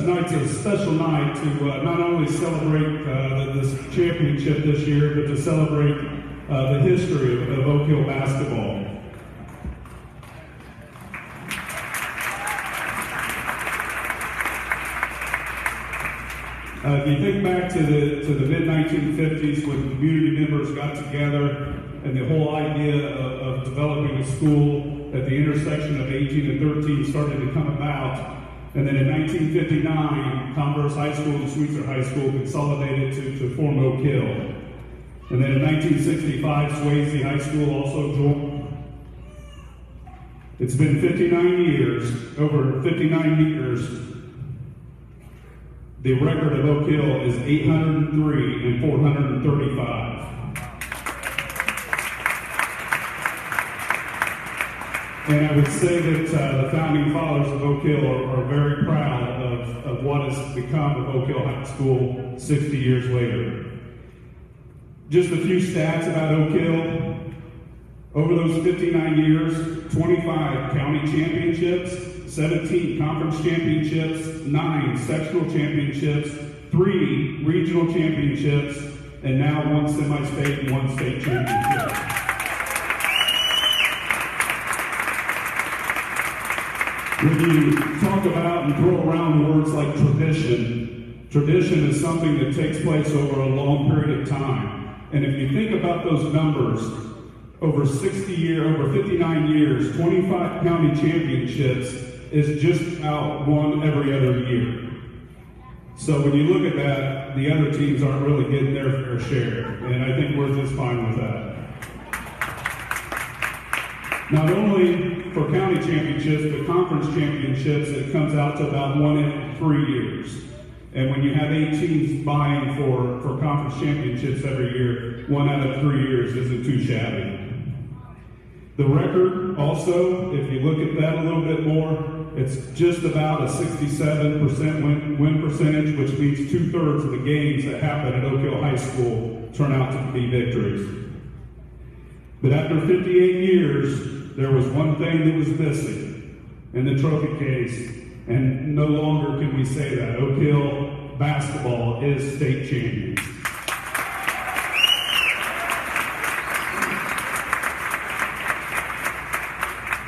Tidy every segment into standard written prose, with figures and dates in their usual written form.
tonight's a special night to not only celebrate this championship this year, but to celebrate the history of Oak Hill basketball. If you think back to the mid-1950s when community members got together and the whole idea of developing a school at the intersection of 18 and 13 started to come about, and then in 1959, Mmbers High School and Sweetser High School consolidated to form Oak Hill. And then in 1965, Swayze High School also joined. It's been 59 years, over 59 years. The record of Oak Hill is 803 and 435. And I would say that the founding fathers of Oak Hill are very proud of what has become of Oak Hill High School 60 years later. Just a few stats about Oak Hill. Over those 59 years, 25 county championships, 17 conference championships, 9 sectional championships, 3 regional championships, and now 1 semi-state and 1 state championship. When you talk about and throw around words like tradition, tradition is something that takes place over a long period of time. And if you think about those numbers, over 59 years, 25 county championships is just about one every other year. So when you look at that, the other teams aren't really getting their fair share. And I think we're just fine with that. Not only for county championships, but conference championships, it comes out to about 1 in 3 years. And when you have 8 teams vying for conference championships every year, 1 out of 3 years isn't too shabby. The record also, if you look at that a little bit more, it's just about a 67% win percentage, which means 2/3 of the games that happen at Oak Hill High School turn out to be victories. But after 58 years, there was one thing that was missing in the trophy case, and no longer can we say that. Oak Hill basketball is state champions.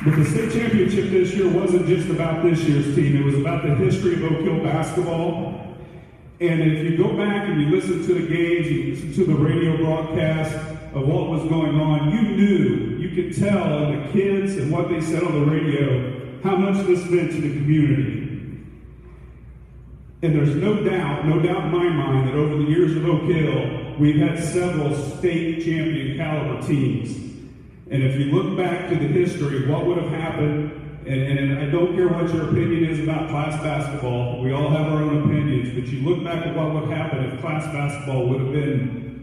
But the state championship this year wasn't just about this year's team. It was about the history of Oak Hill basketball. And if you go back and you listen to the games, you listen to the radio broadcast of what was going on, you could tell in the kids and what they said on the radio how much this meant to the community. And there's no doubt in my mind that over the years of Oak Hill, we've had several state champion caliber teams. And if you look back to the history, what would have happened, and I don't care what your opinion is about class basketball, we all have our own opinions, but you look back at what would happen if class basketball would have been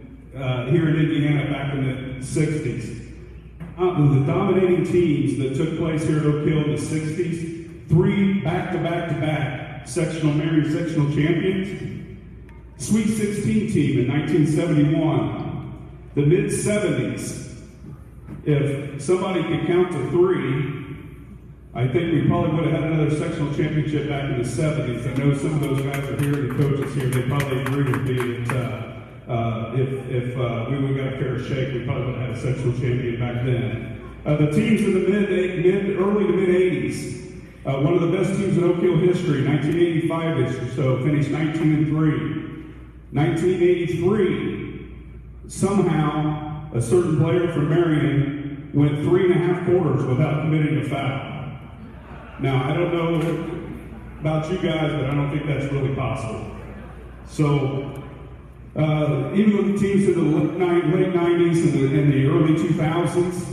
here in Indiana back in the 60s. The dominating teams that took place here at Oak Hill in the 60s, 3 back-to-back sectional champions, Sweet 16 team in 1971, the mid-70s. If somebody could count to 3, I think we probably would have had another sectional championship back in the 70s. I know some of those guys are here, the coaches here, they probably agree with me that if we would have got a fair shake, we probably would have had a sectional champion back then. The teams in the early to mid-80s, one of the best teams in Oak Hill history, 1985-ish or so, finished 19-3. 1983, somehow, a certain player from Marion went 3.5 quarters without committing a foul. Now, I don't know about you guys, but I don't think that's really possible. So, even with the teams in the late 90s and the early 2000s,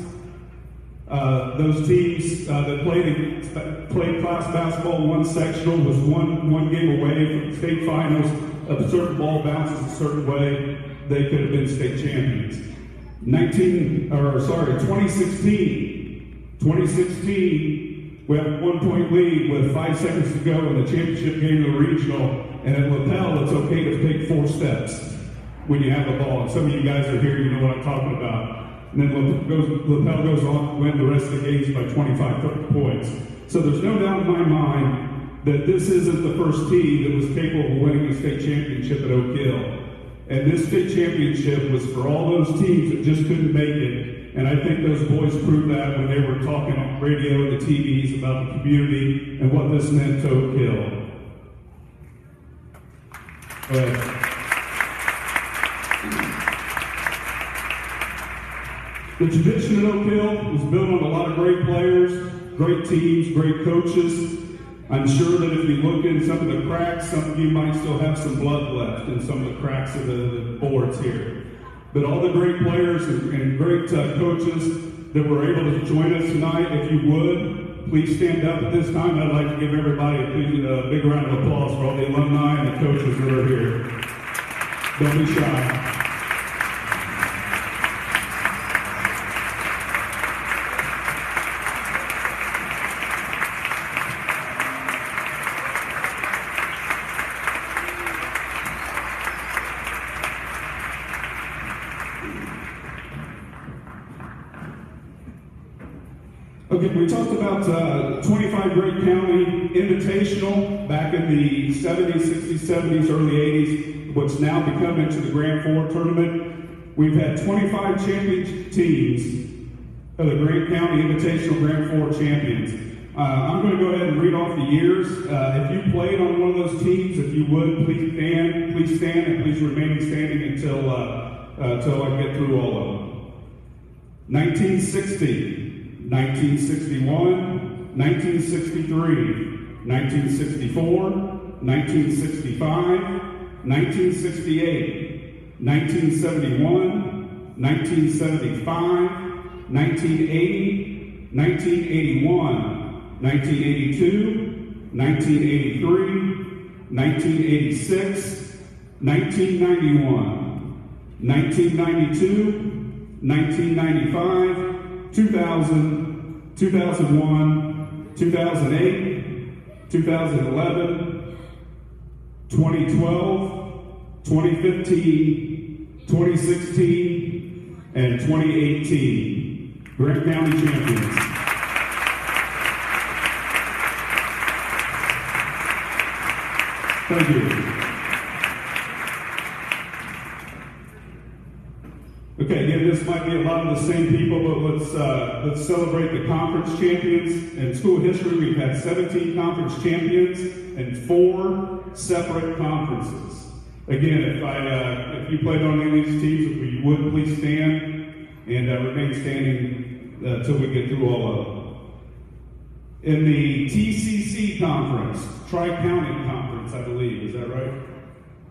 those teams that played class basketball, 1 sectional, was one game away from state finals. If a certain ball bounces a certain way, they could have been state champions. 2016, we have a 1-point lead with 5 seconds to go in the championship game of the regional, and at Lapel, it's okay to take 4 steps when you have the ball. And some of you guys are here, you know what I'm talking about. And then Lapel goes on to win the rest of the games by 25 points. So there's no doubt in my mind that this isn't the first team that was capable of winning a state championship at Oak Hill. And this state championship was for all those teams that just couldn't make it. And I think those boys proved that when they were talking on radio and the TVs about the community and what this meant to Oak Hill. The tradition at Oak Hill was built on a lot of great players, great teams, great coaches. I'm sure that if you look in some of the cracks, some of you might still have some blood left in some of the cracks of the boards here. But all the great players and great coaches that were able to join us tonight, if you would, please stand up at this time. I'd like to give everybody a big round of applause for all the alumni and the coaches that are here. Don't be shy. Okay, we talked about 25 Great County Invitational back in the 70s, 60s, 70s, early 80s, what's now become into the Grand Four tournament. We've had 25 championship teams of the Great County Invitational Grand Four champions. I'm going to go ahead and read off the years. If you played on one of those teams, if you would, please stand, and please remain standing until I get through all of them. 1960. 1961, 1963, 1964, 1965, 1968, 1971, 1975, 1980, 1981, 1982, 1983, 1986, 1991, 1992, 1995, 2000, 2001, 2008, 2011, 2012, 2015, 2016, and 2018. Grant County champions. Thank you. Okay, again, this might be a lot of the same people, but let's celebrate the conference champions. In school history, we've had 17 conference champions and 4 separate conferences. Again, if you played on any of these teams, if you would, please stand and remain standing until we get through all of them. In the TCC conference, Tri-County Conference, I believe, is that right?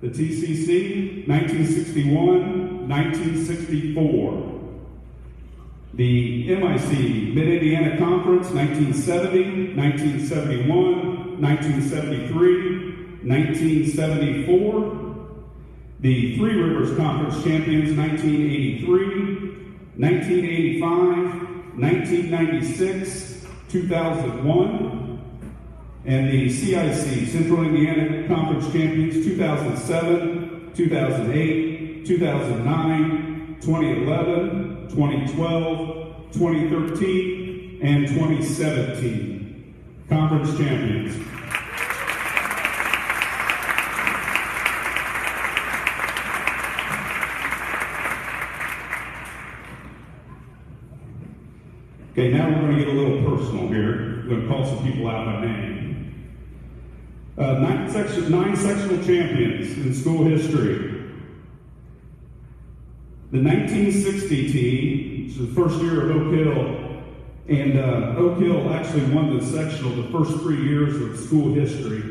The TCC, 1961, 1964. The MIC, Mid-Indiana Conference, 1970, 1971, 1973, 1974. The Three Rivers Conference Champions, 1983, 1985, 1996, 2001. And the CIC, Central Indiana Conference Champions, 2007, 2008, 2009, 2011, 2012, 2013, and 2017. Conference champions. Okay, now we're going to get a little personal here. We're going to call some people out by name. 9 sectional champions in school history. The 1960 team, which is the first year of Oak Hill, and Oak Hill actually won the sectional the first 3 years of school history.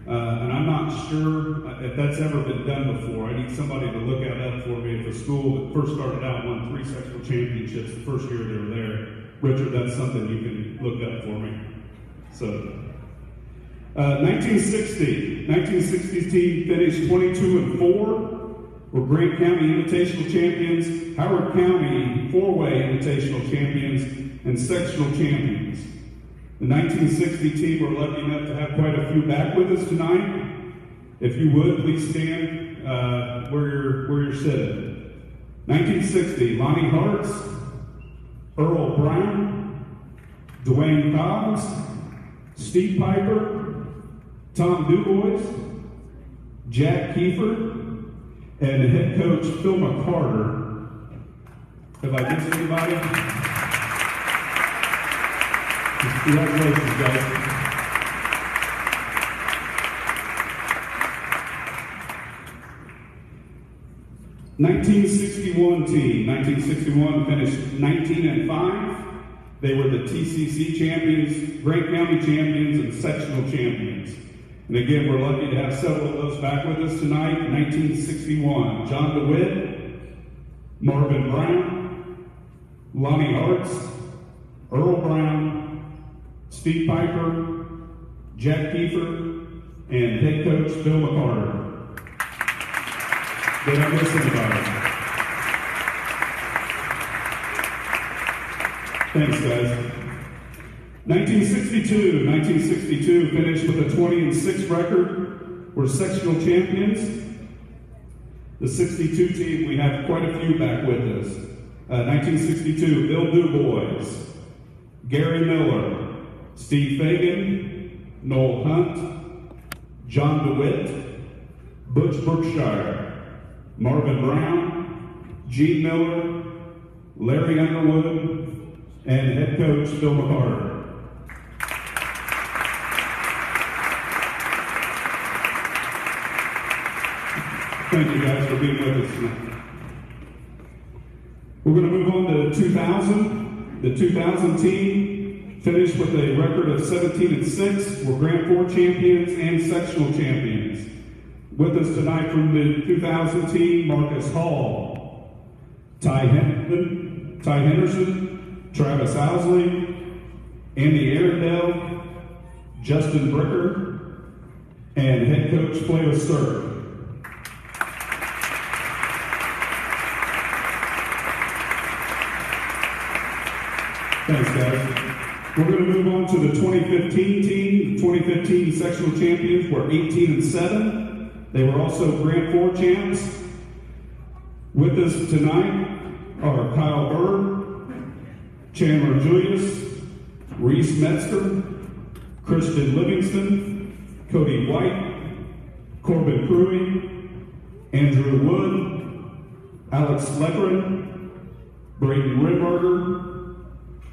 And I'm not sure if that's ever been done before. I need somebody to look that up for me. If a school that first started out won 3 sectional championships the first year they were there. Richard, that's something you can look up for me. So, 1960's team finished 22-4. Were Grant County Invitational champions, Howard County 4-way Invitational champions, and sectional champions. The 1960 team were lucky enough to have quite a few back with us tonight. If you would, please stand where you're sitting. 1960, Lonnie Hartz, Earl Brown, Dwayne Cobbs, Steve Piper, Tom Dubois, Jack Keefer, and head coach Phil McCarter. Have I missed anybody? Congratulations, guys. '61 team. 1961 finished 19-5. They were the TCC champions, Grant County champions, and sectional champions. And again, we're lucky to have several of those back with us tonight. 1961, John DeWitt, Marvin Brown, Lonnie Hartz, Earl Brown, Steve Piper, Jack Keefer, and head coach Phil McCarter. Did I miss anybody? Thanks, guys. 1962 finished with a 20-6 record. We're sectional champions. The 62 team, we have quite a few back with us. 1962, Bill Dubois, Gary Miller, Steve Fagan, Noel Hunt, John DeWitt, Butch Berkshire, Marvin Brown, Gene Miller, Larry Underwood, and head coach Phil McCarter. Thank you guys for being with us tonight. We're going to move on to 2000. The 2000 team finished with a record of 17-6. We're Grand Four champions and sectional champions. With us tonight from the 2000 team, Marcus Hall, Ty Henderson, Travis Owsley, Andy Arundel, Justin Bricker, and head coach Flavia Sturk. Thanks, guys. We're going to move on to the 2015 team. The 2015 sectional champions were 18-7. They were also Grand Four champs. With us tonight are Kyle Bird, Chandler Julius, Reese Metzger, Christian Livingston, Cody White, Corbin Cruey, Andrew Wood, Alex Leckren, Braden Rimberger,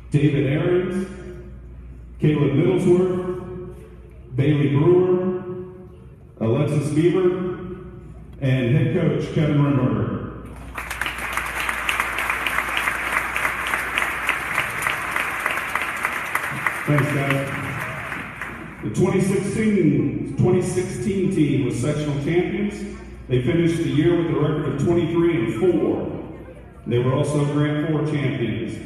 David Aarons, Caleb Middlesworth, Bailey Brewer, Alexis Bieber, and head coach Kevin Rimberger. Thanks, guys. The 2016 team was sectional champions. They finished the year with a record of 23-4. They were also Grand Four champions.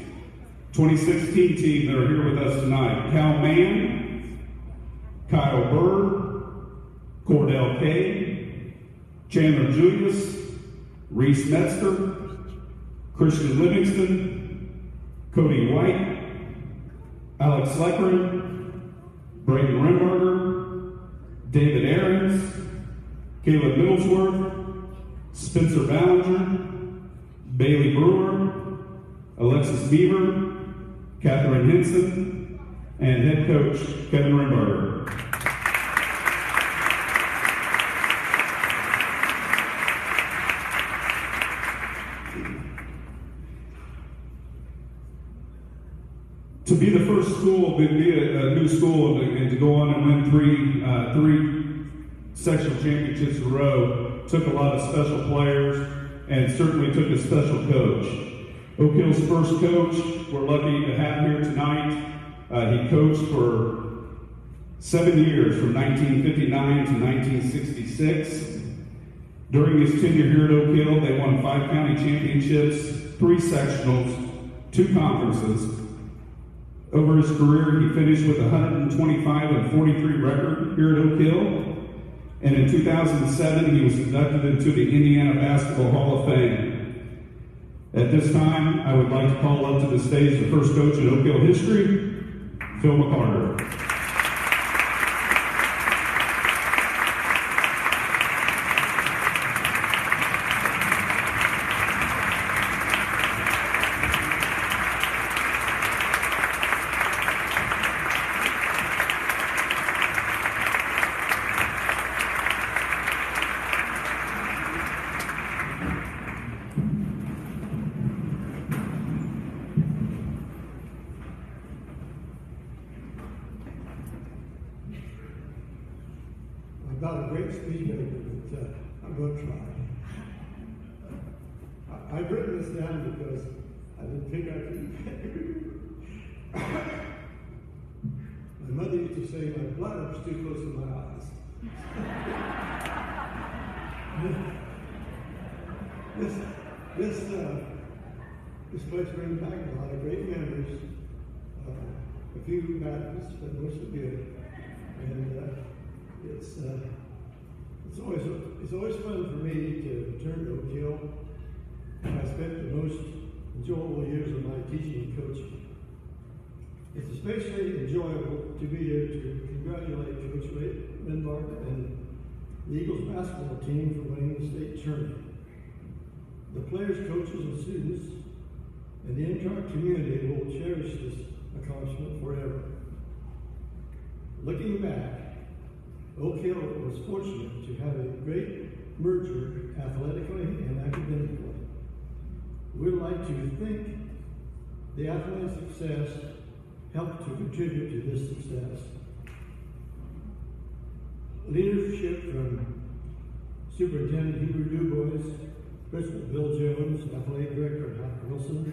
2016 team that are here with us tonight: Cal Mann, Kyle Bird, Cordell Kay, Chandler Julius, Reese Metzger, Christian Livingston, Cody White, Alex Leckren, Braden Rimberger, David Aarons, Caleb Middlesworth, Spencer Ballinger, Bailey Brewer, Alexis Bieber, Catherine Henson, and head coach Kevin Rimberger. To be the first school, to be a new school, and to go on and win three sectional championships in a row took a lot of special players and certainly took a special coach. Oak Hill's first coach, we're lucky to have here tonight. He coached for 7 years, from 1959 to 1966. During his tenure here at Oak Hill, they won 5 county championships, 3 sectionals, 2 conferences. Over his career, he finished with a 125-43 record here at Oak Hill. And in 2007, he was inducted into the Indiana Basketball Hall of Fame. At this time, I would like to call up to the stage the first coach in Oak Hill history, Phil McCarter. not a great speech maker, but I'm going to try. I've written this down because I didn't think I could. My mother used to say my bladder was too close to my eyes. This place brings back a lot of great memories. A few badness, but mostly good. And it's always fun for me to return to Oak Hill. I spent the most enjoyable years of my teaching and coaching. It's especially enjoyable to be here to congratulate Coach Mmbers and the Eagles basketball team for winning the state tournament. The players, coaches, and students, and the entire community will cherish this accomplishment forever. Looking back, Oak Hill was fortunate to have a great merger athletically and academically. We'd like to think the athletic success helped to contribute to this success. Leadership from Superintendent Hubert DuBois, Principal Bill Jones, Athletic Director Howard Wilson,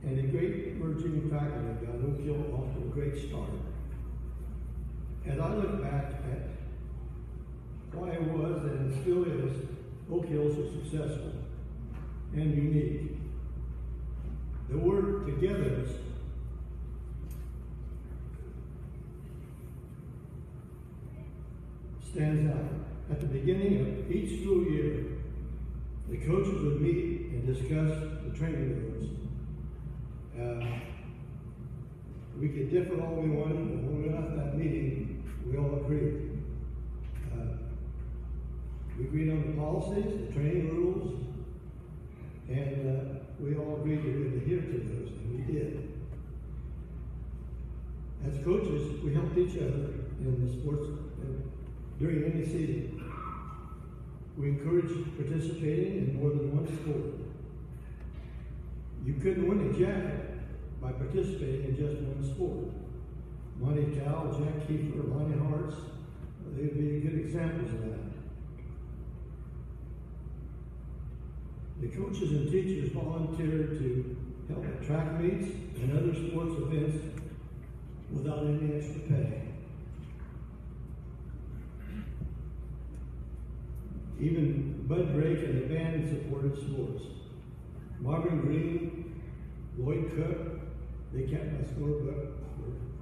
and a great emerging faculty got Oak Hill off to a great start. As I look back at why it was and still is, Oak Hill so successful and unique. The word togetherness stands out. At the beginning of each school year, the coaches would meet and discuss the training rooms. We could differ all we wanted, but when we left that meeting, we all agreed. We agreed on the policies, the training rules, and we all agreed to adhere to those, and we did. As coaches, we helped each other in the sports during any season. We encouraged participating in more than one sport. You couldn't win a jacket by participating in just one sport. Monte, Towe, Jack Keefer, Lonnie Hartz, they would be good examples of that. The coaches and teachers volunteered to help at track meets and other sports events without any extra pay. Even Bud Drake and the band supported sports. Marvin Green, Lloyd Cook, they kept my scorebook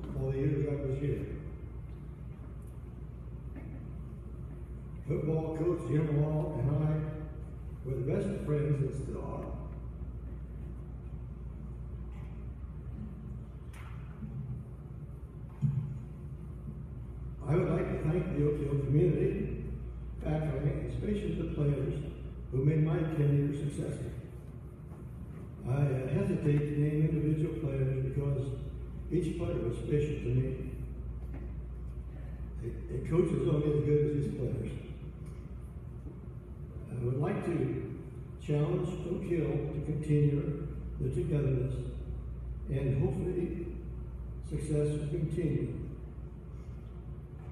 for all the years I was here. Football coach Jim Law and I were the best of friends and still are. I would like to thank the Oak Hill community, faculty, and especially the players who made my tenure successful. I hesitate to name individual players because each player was special to me. A coach is only as good as his players. I would like to challenge Oak Hill to continue the togetherness, and hopefully success will continue.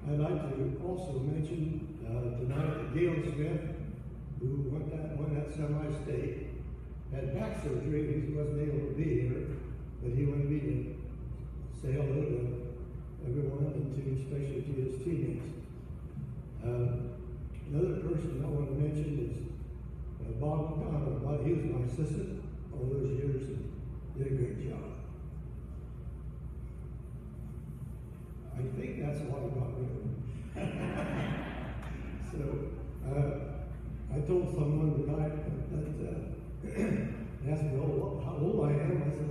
I'd like to also mention tonight that Gail Smith, who won that semi-state, had back surgery. He wasn't able to be here, but he wanted me to say hello to everyone and especially to his teammates. Another person I want to mention is Bob McCarter. He was my assistant all those years and did a great job. I think that's all I got rid of him. So I told someone tonight that they asked me how old I am. I said,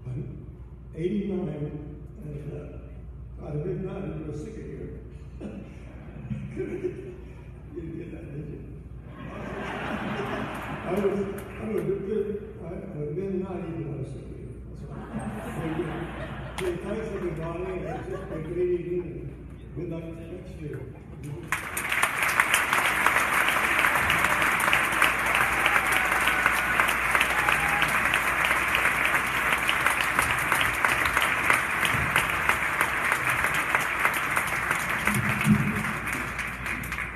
I'm 89, and I'd have been 90 when I was sick of here. You didn't get that, did you? I would have been 90 when I was sick of here. That's right. So thanks everybody, and it's just a great evening, and good night next year.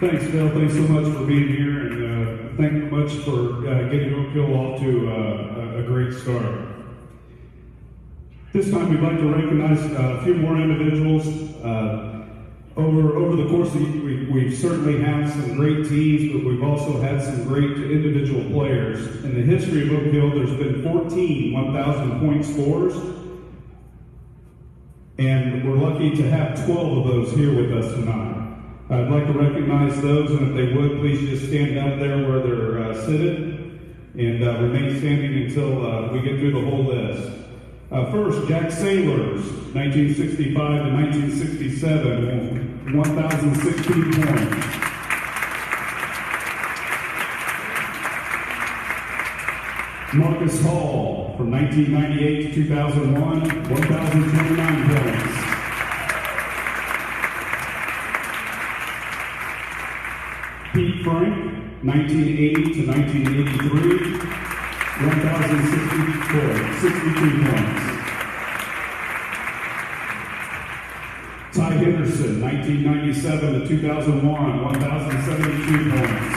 Thanks, Bill. Thanks so much for being here, and thank you much for getting Oak Hill off to a great start. This time we'd like to recognize a few more individuals. Over the course of the year, we've certainly had some great teams, but we've also had some great individual players. In the history of Oak Hill, there's been 14 1,000-point scorers, and we're lucky to have 12 of those here with us tonight. I'd like to recognize those, and if they would, please just stand up there where they're seated, and remain standing until we get through the whole list. First, Jack Sailors, 1965 to 1967, 1,016 points. Marcus Hall, from 1998 to 2001, 1,029 points. Pete Frank, 1980 to 1983, 1,062 points. Ty Henderson, 1997 to 2001, 1,072 points.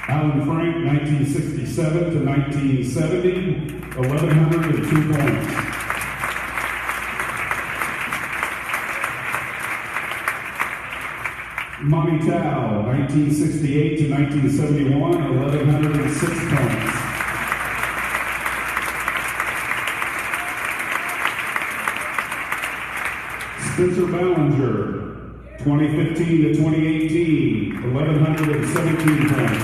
Alan Frank, 1967 to 1970, 1,102 points. Monte Towe, 1968 to 1971, 1,106 points. Spencer Ballinger, 2015 to 2018, 1,117 points.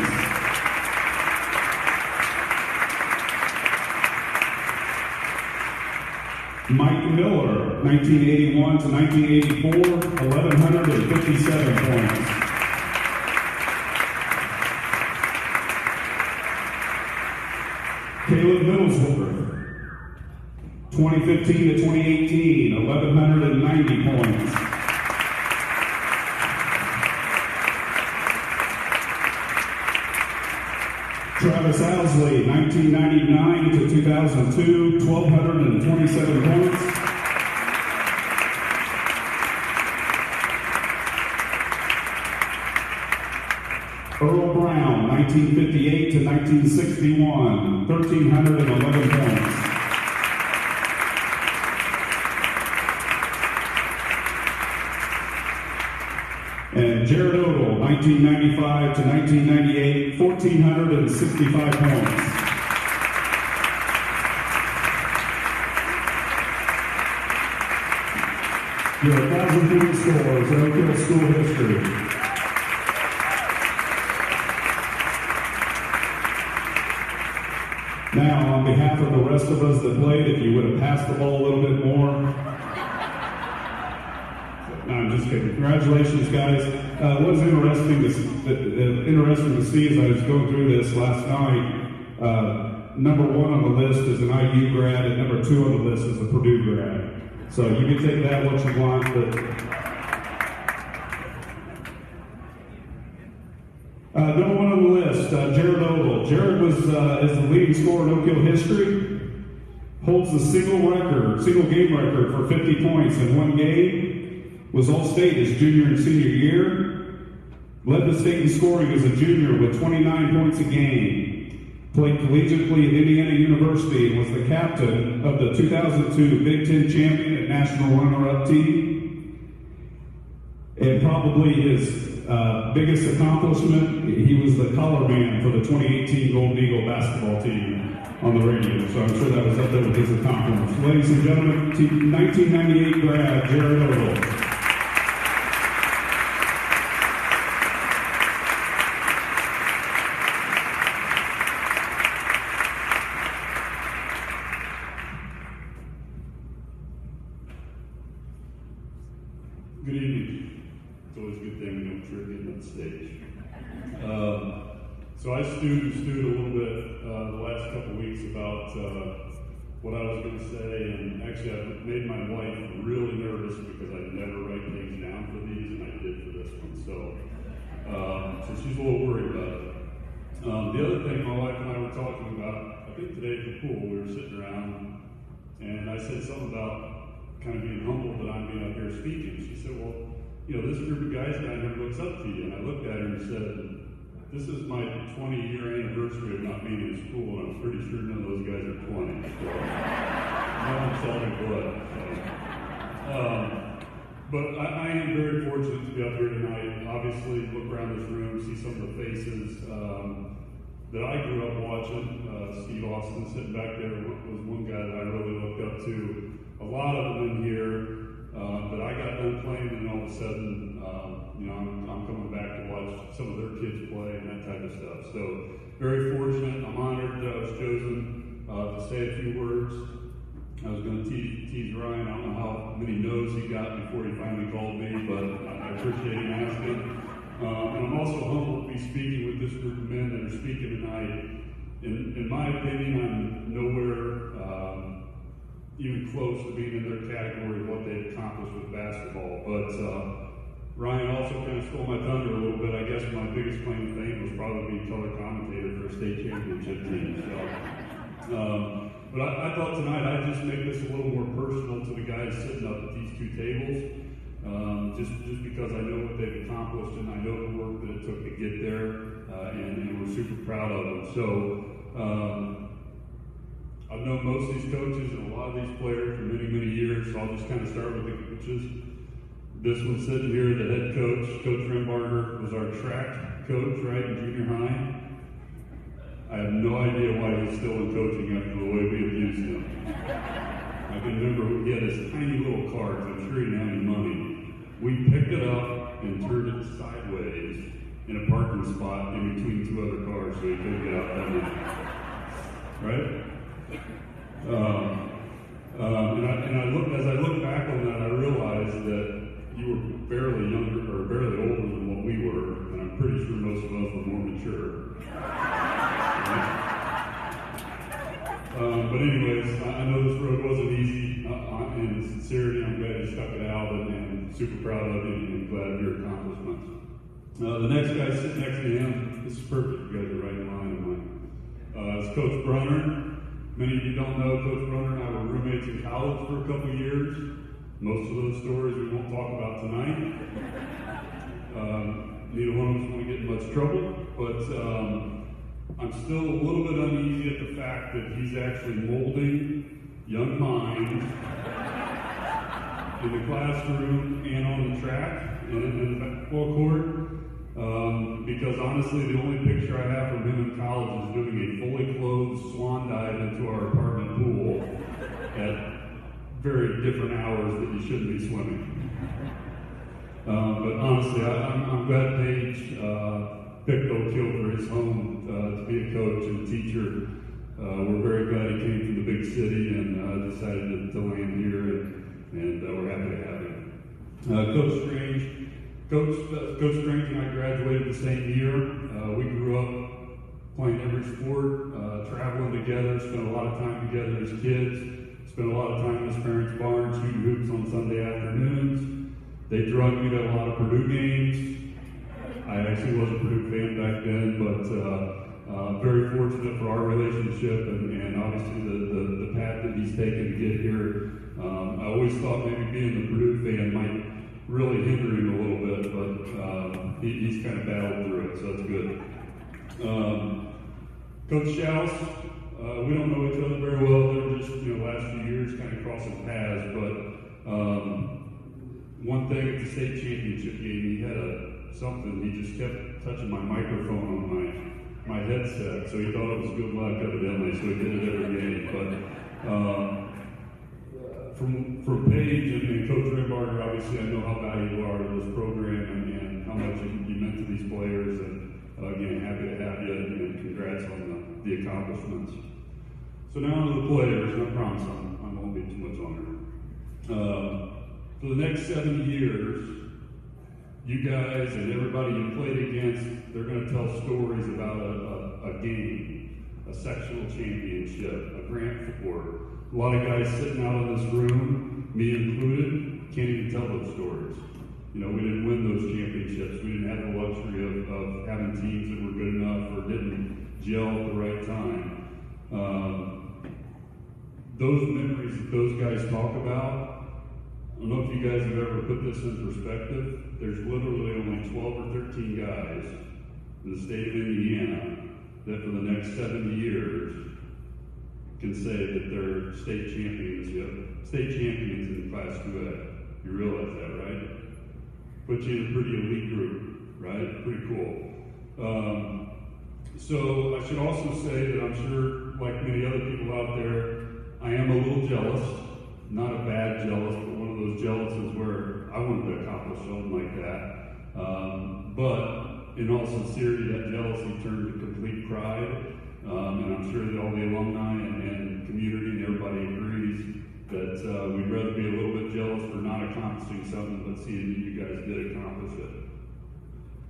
Mike Miller, 1981 to 1984, 1,157 points. Caleb Middlesworth, 2015 to 2018, 1,190 points. Travis Owsley, 1999 to 2002, 1,227 points. Earl Brown, 1958 to 1961, 1,311 points. And Jarrad Odle, 1995 to 1998, 1,465 points. Your 1,000-point scores in Oak Hill school history. Now, on behalf of the rest of us that played, if you would have passed the ball a little bit more. No, I'm just kidding. Congratulations, guys. It was interesting to see as I was going through this last night. Number 1 on the list is an IU grad, and number 2 on the list is a Purdue grad. So you can take that what you want, but number 1 on the list, Jarrad Odle. Jarrad is the leading scorer in Oak Hill history. Holds the single game record for 50 points in one game. Was All-State his junior and senior year. Led the state in scoring as a junior with 29 points a game. Played collegiately at Indiana University and was the captain of the 2002 Big Ten champion and national runner-up team. And probably his biggest accomplishment, he was the color man for the 2018 Golden Eagle basketball team on the radio. So I'm sure that was up there with his accomplishments. Ladies and gentlemen, 1998 grad, Jarrad Odle. Good evening. It's always a good thing we don't trip in on stage. So I stewed a little bit the last couple of weeks about what I was going to say, and actually I made my wife really nervous because I never write things down for these, and I did for this one. So she's a little worried about it. The other thing my wife and I were talking about, I think today at the pool, we were sitting around, and I said something about kind of being humbled that I'm being up here speaking. She said, well, you know, this group of guys down here looks up to you. And I looked at her and said, this is my 20-year anniversary of not being in school, and I'm pretty sure none of those guys are 20. So, not insulting blood. But I am very fortunate to be up here tonight. Obviously, look around this room, see some of the faces that I grew up watching. Steve Austin sitting back there was one guy that I really looked up to. A lot of them in here that I got done playing, and all of a sudden, you know, I'm coming back to watch some of their kids play and that type of stuff. So very fortunate. I'm honored that I was chosen to say a few words. I was going to tease Ryan. I don't know how many no's he got before he finally called me, but I appreciate him asking. And I'm also humbled to be speaking with this group of men that are speaking tonight. In my opinion, I'm nowhere even close to being in their category of what they've accomplished with basketball. But Ryan also kind of stole my thunder a little bit. I guess my biggest claim to fame was probably being color commentator for a state championship team. So, but I thought tonight I'd just make this a little more personal to the guys sitting up at these two tables. Just because I know what they've accomplished and I know the work that it took to get there, and we're super proud of them. So I've known most of these coaches and a lot of these players for many, many years, so I'll just kind of start with the coaches. This one sitting here, the head coach, Coach Mmbers, was our track coach, right, in junior high. I have no idea why he's still in coaching after the way we abused him. I can remember he had this tiny little car, because I'm sure he didn't have any money. We picked it up and turned it sideways in a parking spot in between two other cars so he couldn't get out that night. Right? As I look back on that, I realized that you were barely younger or barely older than what we were, and I'm pretty sure most of us were more mature. But anyways, I know this road wasn't easy, and sincerity, I'm glad you stuck it out, and super proud of you, and glad of your accomplishments. The next guy sitting next to him, this is perfect, you guys are right in line of mine, is Coach Brunner. Many of you don't know, Coach Brunner and I were roommates in college for a couple of years. Most of those stories we won't talk about tonight. Neither one of us want to get in much trouble, but I'm still a little bit uneasy at the fact that he's actually molding young minds in the classroom and on the track and in the basketball court. Because honestly, the only picture I have from him in college is doing a fully clothed swan dive into our apartment pool at very different hours that you shouldn't be swimming. But honestly, I'm glad Paige picked Oak Hill for his home to be a coach and teacher. We're very glad he came from the big city and decided to land here, and we're happy to have him. Coach Strange and I graduated the same year. We grew up playing every sport, traveling together, spent a lot of time together as kids, spent a lot of time in his parents' barn shooting hoops on Sunday afternoons. They drug me to a lot of Purdue games. I actually was a Purdue fan back then, but very fortunate for our relationship and obviously the path that he's taken to get here. I always thought maybe being the Purdue fan might really hinder him a little bit, but he's kind of battled through it, so that's good. Coach Schaus, we don't know each other very well. They were just, last few years kind of crossing paths, but one thing at the state championship game, he had something, he just kept touching my microphone on my headset, so he thought it was good luck evidently, so he did it every game. But from Paige and Coach Mmbers, obviously I know how valuable you are to this program and how much you meant to these players, and again, happy to have you, and congrats on the accomplishments. So now on to the players, and I promise I won't be too much longer. For the next 7 years, you guys and everybody you played against, they're going to tell stories about a game, a sectional championship, a grant award. A lot of guys sitting out in this room, me included, can't even tell those stories. We didn't win those championships. We didn't have the luxury of having teams that were good enough or didn't gel at the right time. Those memories that those guys talk about, I don't know if you guys have ever put this in perspective. There's literally only 12 or 13 guys in the state of Indiana that for the next 70 years can say that they're state champions in Class 2A. You realize that, right? Put you in a pretty elite group, right? Pretty cool. So I should also say that I'm sure, like many other people out there, I am a little jealous. Not a bad jealous, but one of those jealousies where I wanted to accomplish something like that. But in all sincerity, that jealousy turned to complete pride. And I'm sure that all the alumni and community and everybody agrees that we'd rather be a little bit jealous for not accomplishing something, but seeing that you guys did accomplish it.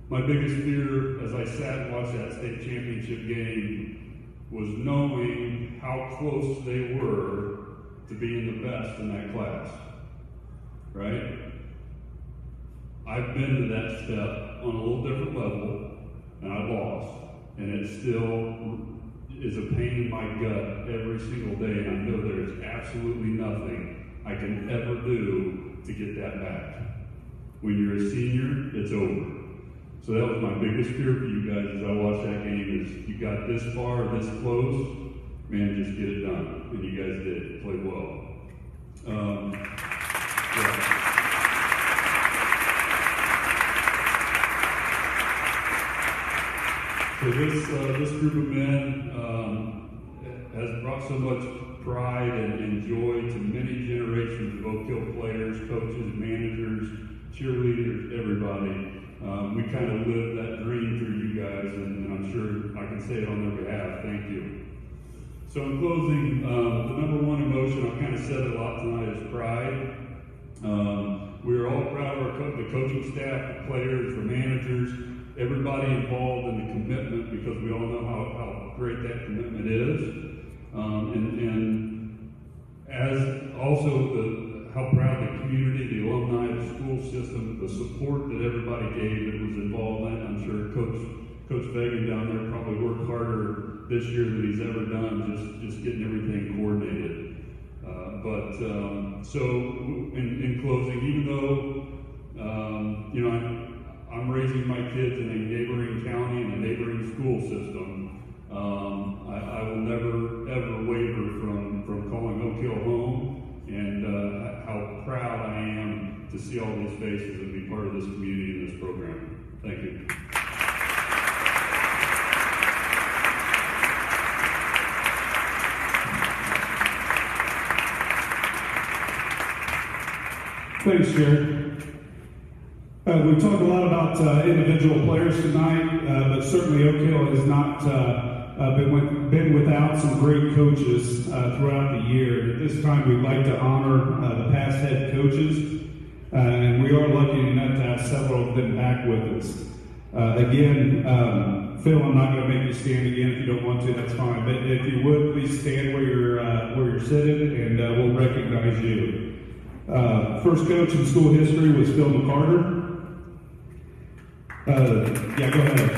My biggest fear as I sat and watched that state championship game was knowing how close they were to being the best in that class, right? I've been to that step on a little different level, and I lost, and it still is a pain in my gut every single day, and I know there is absolutely nothing I can ever do to get that back. When you're a senior, it's over. So that was my biggest fear for you guys as I watched that game is you got this far, this close, man, just get it done. And you guys did. You played well. So this group of men has brought so much pride and joy to many generations of Oak Hill players, coaches, managers, cheerleaders, everybody. We kind of lived that dream through you guys, and I'm sure I can say it on their behalf. Thank you. So in closing, the number one emotion, I've kind of said it a lot tonight, is pride. We are all proud of the coaching staff, the players, the managers, everybody involved in the commitment, because we all know how great that commitment is. And as also how proud the community, the alumni, the school system, the support that everybody gave that was involved in it. I'm sure Coach Fagan down there probably worked harder this year than he's ever done, just getting everything coordinated. So in closing, even though I'm raising my kids in a neighboring county and a neighboring school system, I will never ever waver from calling Oak Hill home, and how proud I am to see all these faces and be part of this community and this program. Thank you. Thanks, Jared. We talked a lot about individual players tonight, but certainly Oak Hill has not been without some great coaches throughout the year. At this time, we'd like to honor the past head coaches, and we are lucky enough to have several of them back with us. Again, Phil, I'm not going to make you stand again. If you don't want to, that's fine. But if you would, please stand where you're sitting, and we'll recognize you. First coach in school history was Phil McCarter. Yeah, go ahead.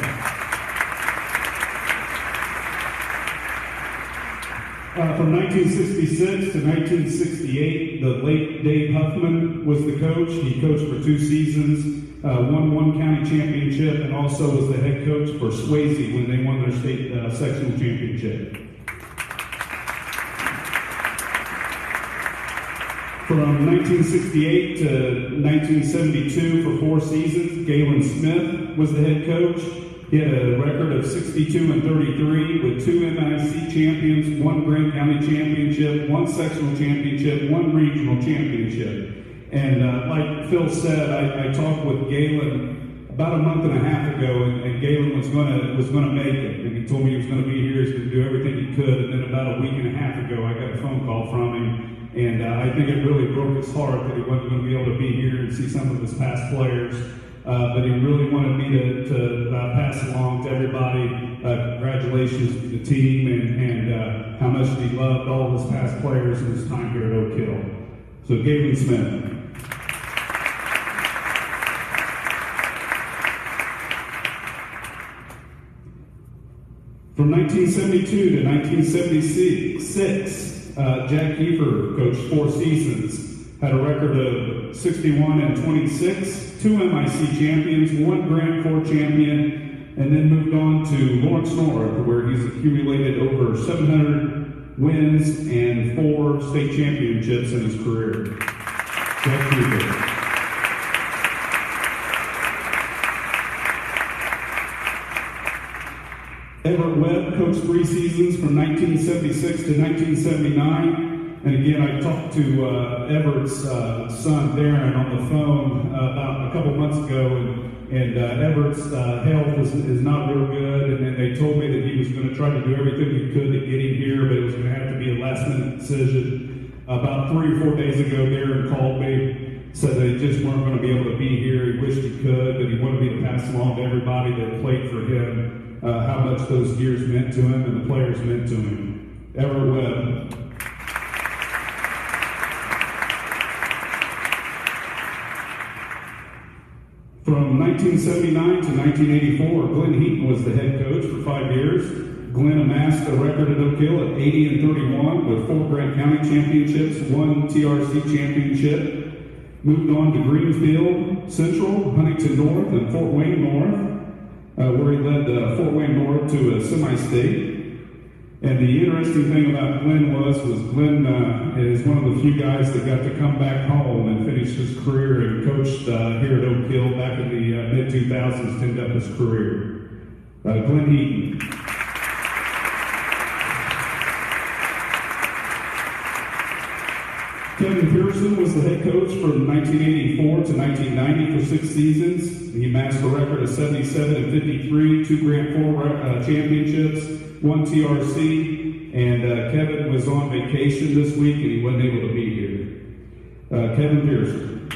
From 1966 to 1968, the late Dave Huffman was the coach. He coached for 2 seasons, won one county championship, and also was the head coach for Swayze when they won their state sectional championship. From 1968 to 1972, for 4 seasons, Galen Smith was the head coach. He had a record of 62-33 with 2 MIC champions, 1 Grant County championship, 1 sectional championship, 1 regional championship. And like Phil said, I talked with Galen about a month and a half ago, and Galen was going to make it. And he told me he was going to be here, he was going to do everything he could. And then about a week and a half ago, I got a phone call from him. And I think it really broke his heart that he wasn't going to be able to be here and see some of his past players. But he really wanted me to pass along to everybody congratulations to the team and how much he loved all of his past players in his time here at Oak Hill. So Galen Smith. From 1972 to 1976, Jack Keefer coached 4 seasons. had a record of 61-26, 2 MIC champions, 1 Grand Four champion, and then moved on to Lawrence North, where he's accumulated over 700 wins and 4 state championships in his career. Jack Keefer. Everett Webb coached 3 seasons from 1976 to 1979. And again, I talked to Everett's son, Darren, on the phone about a couple months ago, and Everett's health is not real good, and they told me that he was going to try to do everything he could to get him here, but it was going to have to be a last-minute decision. About 3 or 4 days ago, Darren called me, said they just weren't going to be able to be here. He wished he could, but he wanted me to pass along to everybody that played for him how much those years meant to him and the players meant to him. Everett Webb. From 1979 to 1984, Glenn Heaton was the head coach for 5 years. Glenn amassed a record at Oak Hill at 80-31 with 4 Grant County championships, 1 TRC championship. Moved on to Greenfield Central, Huntington North, and Fort Wayne North, where he led Fort Wayne North to a semi-state. And the interesting thing about Glenn was Glenn is one of the few guys that got to come back home and finish his career and coached here at Oak Hill back in the mid-2000s to end up his career. Glenn Heaton. Kevin Pearson was the head coach from 1984 to 1990 for 6 seasons. He amassed a record of 77-53, 2 Grant Four championships, 1 TRC, and Kevin was on vacation this week and he wasn't able to be here. Kevin Pearson.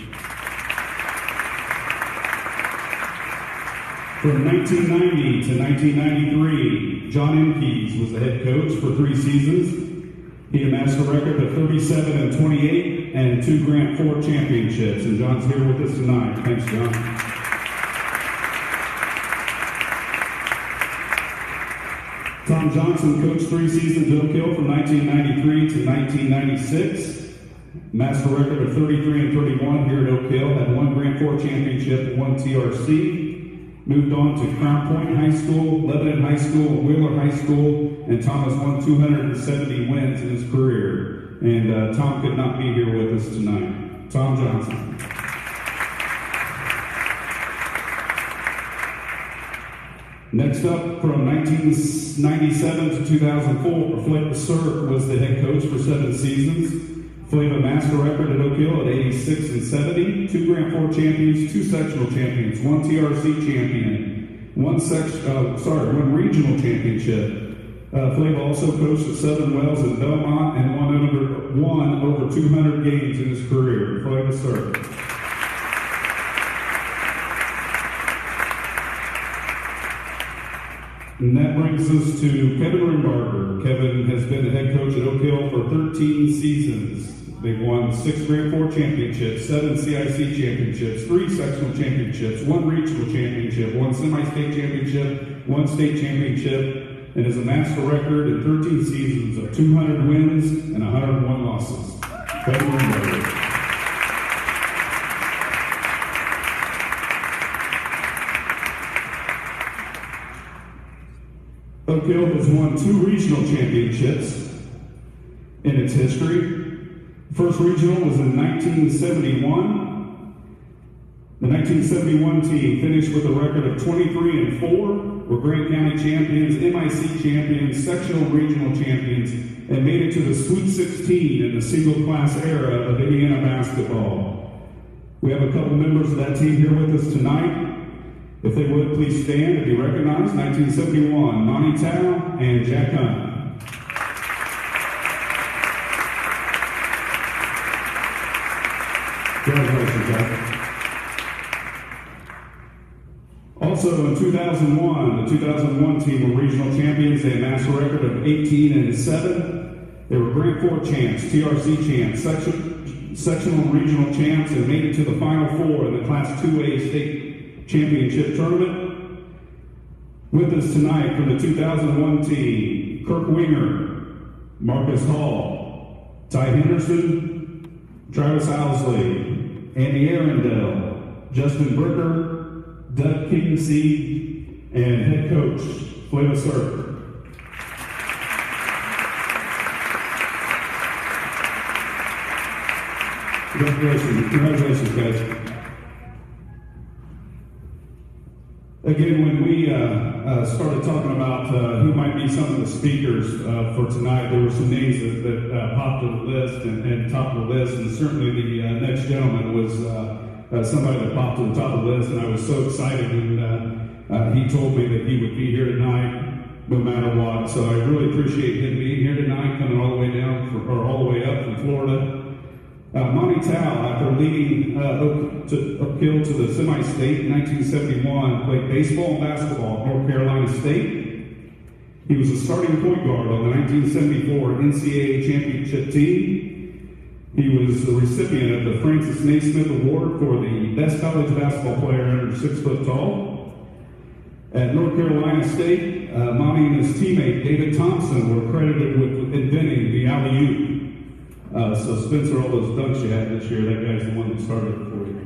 From 1990 to 1993, John Emkees was the head coach for 3 seasons. He amassed a record of 37-28 and 2 Grant Four championships. And John's here with us tonight. Thanks, John. Tom Johnson coached 3 seasons at Oak Hill from 1993 to 1996. Amassed a record of 33-31 here at Oak Hill. Had 1 Grant Four championship, 1 TRC. Moved on to Crown Point High School, Lebanon High School, Wheeler High School, and Tom has won 270 wins in his career. And Tom could not be here with us tonight. Tom Johnson. Next up, from 1997 to 2004, Flake Bassert was the head coach for 7 seasons. Flake amassed a record at Oak Hill at 86-70, 2 Grant Four champions, 2 sectional champions, 1 TRC champion, 1 regional championship. Flake also coached at Southern Wells in Belmont and won over 200 games in his career. Flake Bassert. And that brings us to Kevin Ringbarger. Kevin has been the head coach at Oak Hill for 13 seasons. They've won 6 Grant Four championships, 7 CIC championships, 3 sectional championships, 1 regional championship, 1 semi-state championship, 1 state championship, and has amassed a record in 13 seasons of 200 wins and 101 losses. Kevin Ringbarger. Oak Hill has won 2 regional championships in its history. The first regional was in 1971. The 1971 team finished with a record of 23-4, were Grant County champions, MIC champions, sectional and regional champions, and made it to the Sweet 16 in the single-class era of Indiana basketball. We have a couple members of that team here with us tonight. If they would, please stand and be recognized. 1971, Monte Towe and Jack Hunt. Congratulations, Jack. Also in 2001, the 2001 team were regional champions. They amassed a record of 18-7. They were Grant Four champs, TRC champs, sectional and regional champs, and made it to the Final Four in the Class 2A state championship tournament. With us tonight from the 2001 team, Kirk Winger, Marcus Hall, Ty Henderson, Travis Owsley, Andy Arundel, Justin Brooker, Doug Kingseed, and head coach, Flava Surf. Congratulations, guys. Again, when we started talking about who might be some of the speakers for tonight, there were some names that popped to the list and top of the list, and certainly the next gentleman was somebody that popped to the top of the list, and I was so excited when he told me that he would be here tonight no matter what. So I really appreciate him being here tonight, coming all the way down, or all the way up from Florida. Monte Towe, after leading Oak Hill to the semi-state in 1971, played baseball and basketball at North Carolina State. He was a starting point guard on the 1974 NCAA championship team. He was the recipient of the Francis Naismith Award for the best college basketball player under 6 foot tall. At North Carolina State, Monte and his teammate David Thompson were credited with inventing the alley-oop. So Spencer, all those dunks you had this year, that guy's the one that started it for you.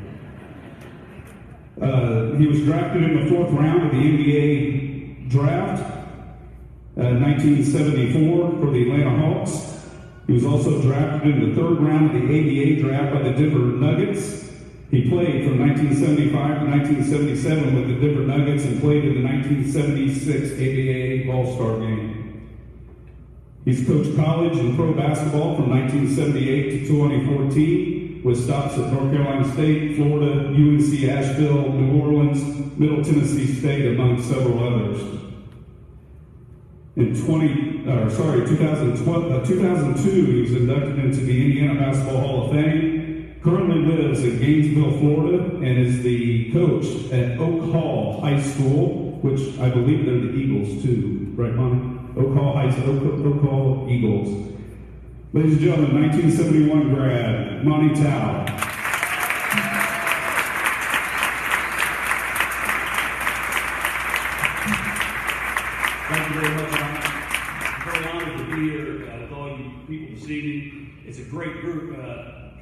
He was drafted in the 4th round of the NBA draft, 1974 for the Atlanta Hawks. He was also drafted in the 3rd round of the ABA draft by the Denver Nuggets. He played from 1975 to 1977 with the Denver Nuggets and played in the 1976 ABA All-Star Game. He's coached college and pro basketball from 1978 to 2014 with stops at North Carolina State, Florida, UNC Asheville, New Orleans, Middle Tennessee State, among several others. In 2002, he was inducted into the Indiana Basketball Hall of Fame, currently lives in Gainesville, Florida, and is the coach at Oak Hall High School, which I believe they're the Eagles too, right, Monte? Oak Hall Eagles. Ladies and gentlemen, 1971 grad, Monte Towe. Thank you very much, Ryan. I'm very honored to be here with all you people this evening. It's a great group.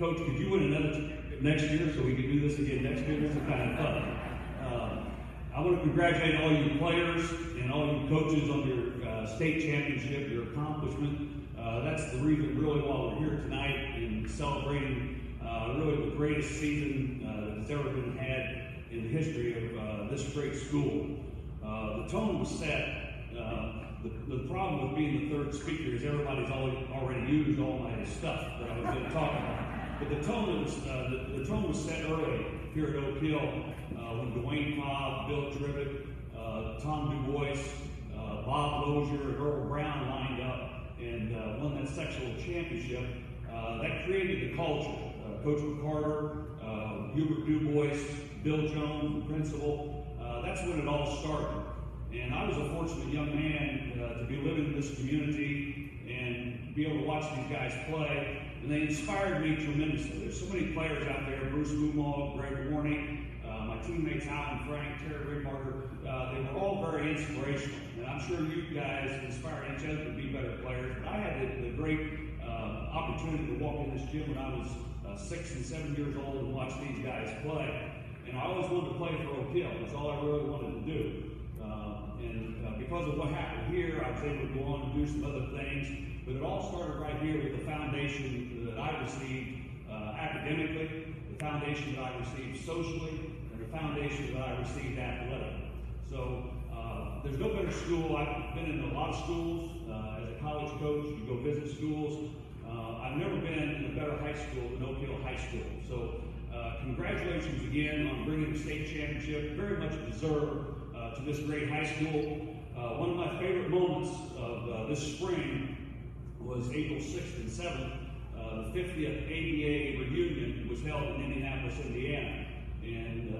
Coach, could you win another next year so we can do this again next year? This is kind of fun. I want to congratulate all you players and all you coaches on your state championship, your accomplishment. That's the reason really why we're here tonight in celebrating really the greatest season that's ever been had in the history of this great school. The tone was set. The problem with being the third speaker is everybody's already used all my stuff that I was going to talk about. But the tone was set early here at Oak Hill when Dwayne Cobb, Bill Tribbett, Tom Du Bois, Bob Lozier, and Earl Brown lined up and won that sectional championship. That created the culture. Coach McCarter, Hubert Du Bois, Bill Jones, the principal. That's when it all started. And I was a fortunate young man to be living in this community and be able to watch these guys play. And they inspired me tremendously. There's so many players out there, Bruce Mumog, Greg Warney, my teammates Alan Frank, Terry Rickmarker. They were all very inspirational. And I'm sure you guys inspired each other to be better players. But I had the great opportunity to walk in this gym when I was 6 and 7 years old and watch these guys play. And I always wanted to play for Oak Hill. That's all I really wanted to do. Because of what happened here, I was able to go on and do some other things. But it all started right here with the foundation that I received academically, the foundation that I received socially, and the foundation that I received athletically. So there's no better school. I've been in a lot of schools as a college coach. You go visit schools. I've never been in a better high school than Oak Hill High School. So congratulations again on bringing the state championship. Very much deserved to this great high school. One of my favorite moments of this spring was April 6th and 7th. The 50th ABA reunion was held in Indianapolis, Indiana. And,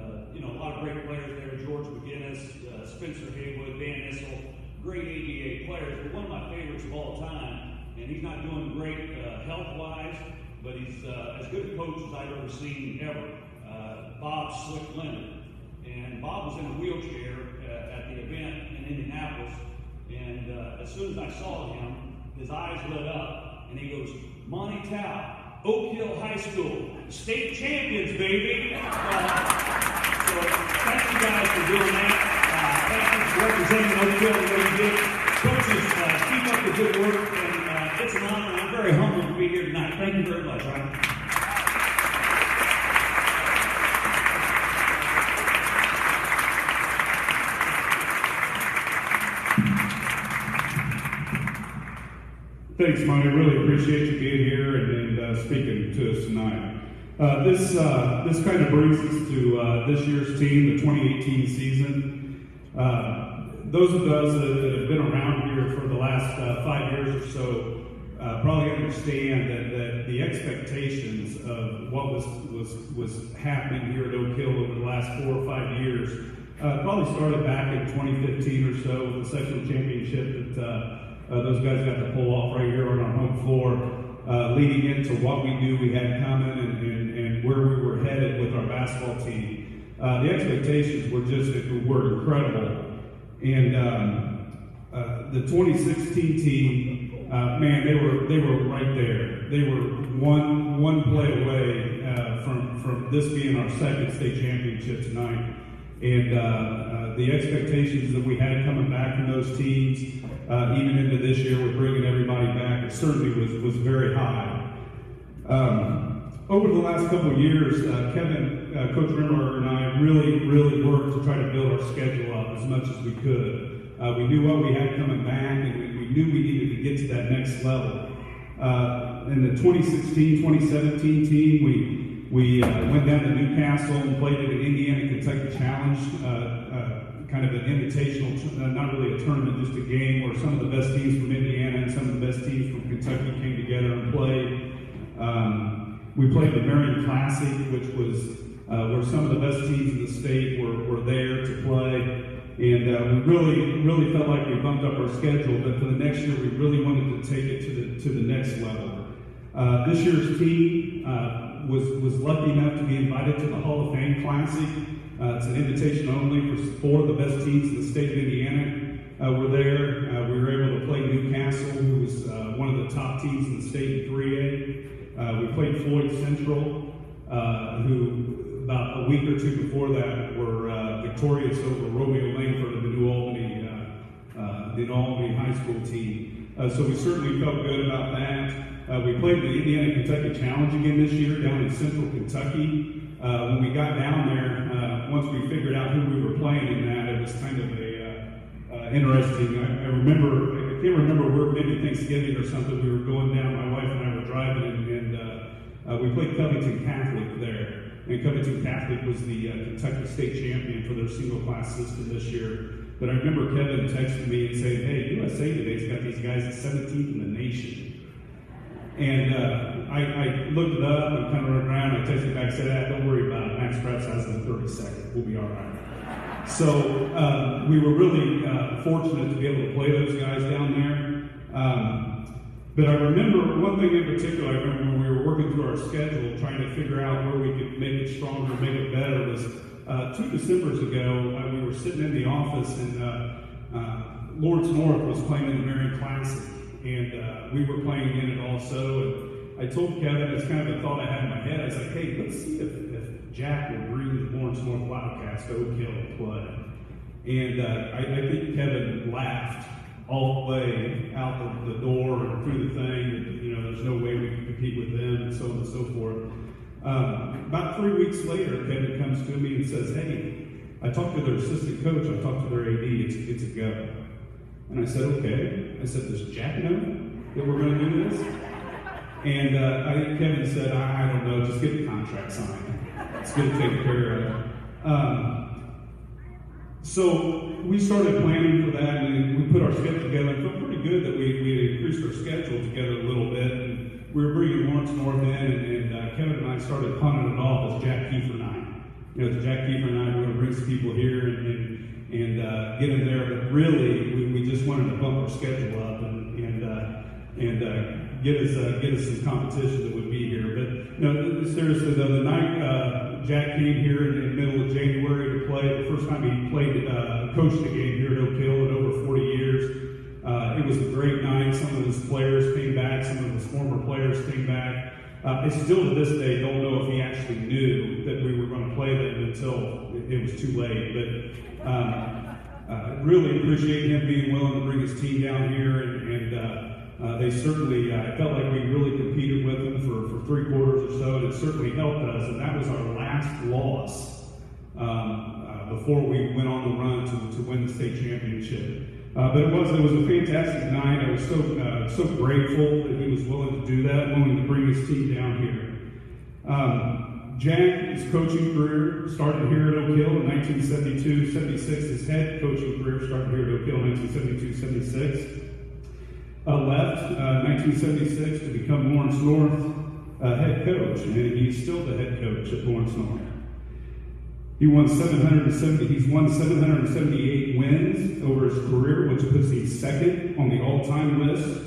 a lot of great players there, George McGinnis, Spencer Haywood, Van Nissel, great ABA players. But one of my favorites of all time, and he's not doing great health-wise, but he's as good a coach as I've ever seen ever, Bob Slick Leonard. And Bob was in a wheelchair at the event in Indianapolis, and as soon as I saw him, his eyes lit up, and he goes, "Monte Towe, Oak Hill High School, state champions, baby. So thank you guys for doing that. Thank you for representing Oak Hill the way you did. Coaches, keep up the good work, and it's an honor, and I'm very humbled to be here tonight. Thank you very much, Ryan. Thanks, Monte. Really appreciate you being here and speaking to us tonight. This kind of brings us to this year's team, the 2018 season. Those of us that have been around here for the last 5 years or so probably understand that the expectations of what was happening here at Oak Hill over the last 4 or 5 years probably started back in 2015 or so with the sectional championship that those guys got to pull off right here on our home floor, leading into what we knew we had coming and where we were headed with our basketball team. The expectations were incredible. And the 2016 team, man, they were right there. They were one play away from this being our second state championship tonight. And the expectations that we had coming back from those teams, even into this year, with bringing everybody back, it certainly was very high. Over the last couple of years, Kevin, Coach Rimmer, and I really worked to try to build our schedule up as much as we could. We knew what we had coming back, and we knew we needed to get to that next level. In the 2016-2017 team, we went down to Newcastle and played at an Indiana-Kentucky Challenge, kind of an invitational, not really a tournament, just a game where some of the best teams from Indiana and some of the best teams from Kentucky came together and played. We played the Marion Classic, which was where some of the best teams in the state were there to play. And we really felt like we bumped up our schedule, but for the next year, we really wanted to take it to the next level. This year's team was lucky enough to be invited to the Hall of Fame Classic. It's an invitation only for 4 of the best teams in the state of Indiana. Were there. We were able to play Newcastle, who was one of the top teams in the state in 3A. We played Floyd Central, who about a week or two before that were victorious over Romeo Langford of the New Albany High School team. So we certainly felt good about that. We played the Indiana-Kentucky Challenge again this year down in Central Kentucky. When we got down there, once we figured out who we were playing in that, it was kind of interesting. I can't remember where, maybe Thanksgiving or something, we were going down, my wife and I were driving, and we played Covington Catholic there. And Covington Catholic was the Kentucky state champion for their single class system this year. But I remember Kevin texting me and saying, hey, USA Today's got these guys at 17th in the nation. And I looked it up and kind of went around. I texted back and said, don't worry about it. Max Pratt's has the 32nd. We'll be all right. So we were really fortunate to be able to play those guys down there. But I remember one thing in particular, I remember when we were working through our schedule, trying to figure out where we could make it stronger, make it better, was 2 Decembers ago, we were sitting in the office and Lawrence North was playing in the Marion Classic. And we were playing in it also. And I told Kevin, it's kind of a thought I had in my head. I was like, hey, let's see if Jack will bring the Lawrence North Wildcats to Oak Hill to play. And I think Kevin laughed all the way out the door and through the thing. And, there's no way we can compete with them and so on and so forth. About 3 weeks later, Kevin comes to me and says, hey, I talked to their assistant coach. I talked to their AD. It's a go. And I said, okay. I said, does Jack know that we're going to do this? And I think Kevin said, I don't know, just get the contract signed. It's going to take care of. So we started planning for that, and we put our schedule together. I felt pretty good that we had increased our schedule together a little bit. And we were bringing Lawrence North in, and Kevin and I started punting it off as Jack Keefer night. It's Jack Keefer and I, we're going to bring some people here and get in there, but really we just wanted to bump our schedule up and get us some competition that would be here. But seriously though, the night Jack came here in the middle of January to play, the first time he played, coached a game here at Oak Hill in over 40 years. It was a great night. Some of his players came back, some of his former players came back. I still to this day don't know if he actually knew that we were going to play them until it was too late. But really appreciate him being willing to bring his team down here, and they certainly felt like we really competed with them for 3 quarters or so, and it certainly helped us. And that was our last loss before we went on the run to win the state championship. But it was a fantastic night. I was so grateful that he was willing to do that, willing to bring his team down here. Jack, his coaching career started here at Oak Hill in 1972-76. His head coaching career started here at Oak Hill in 1972-76. Left 1976 to become Lawrence North head coach, and he's still the head coach at Lawrence North. He's won 778 wins over his career, which puts him second on the all-time list.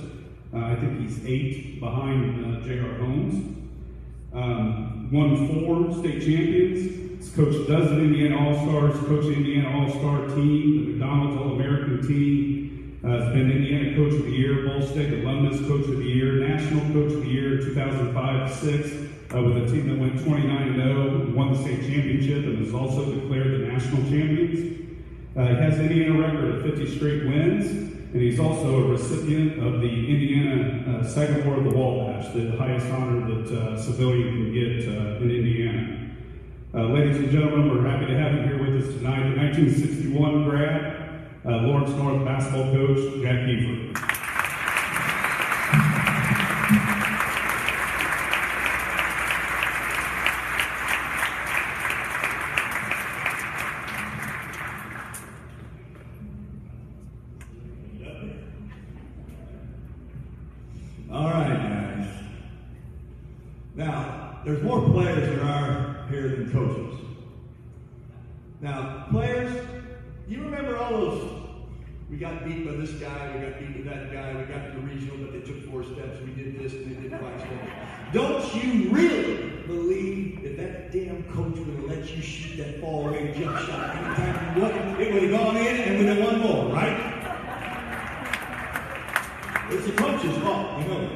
I think he's 8 behind J.R. Holmes. Won 4 state champions. He's coached dozen Indiana All-Stars, coached the Indiana All-Star team, the McDonald's All-American team. Has been Indiana Coach of the Year, Ball State Alumnus Coach of the Year, National Coach of the Year 2005-06. With a team that went 29-0, won the state championship, and was also declared the national champions. He has an Indiana record of 50 straight wins, and he's also a recipient of the Indiana Sagamore of the Wabash, the highest honor that a civilian can get in Indiana. Ladies and gentlemen, we're happy to have him here with us tonight. The 1961 grad, Lawrence North basketball coach, Jack Keefer. There's more players there are here than coaches. Now, players, you remember all those, we got beat by this guy, we got beat by that guy, we got to the regional, but they took 4 steps, we did this, and they did 5 steps. Don't you really believe that that damn coach would have let you shoot that fall-away jump shot anytime you wanted? It would have gone in and would have won more, right? It's the coach's fault, you know that.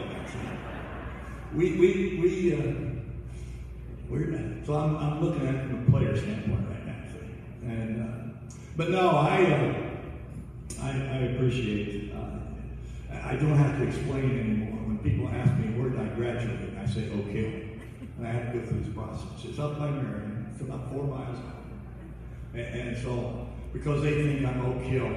So I'm looking at it from a player standpoint right now, and but no, I appreciate. I don't have to explain anymore. When people ask me where did I graduate, I say Oak Hill, and I have to go through this process. It's up by Marion. It's about 4 miles out, and so because they think I'm Oak Hill.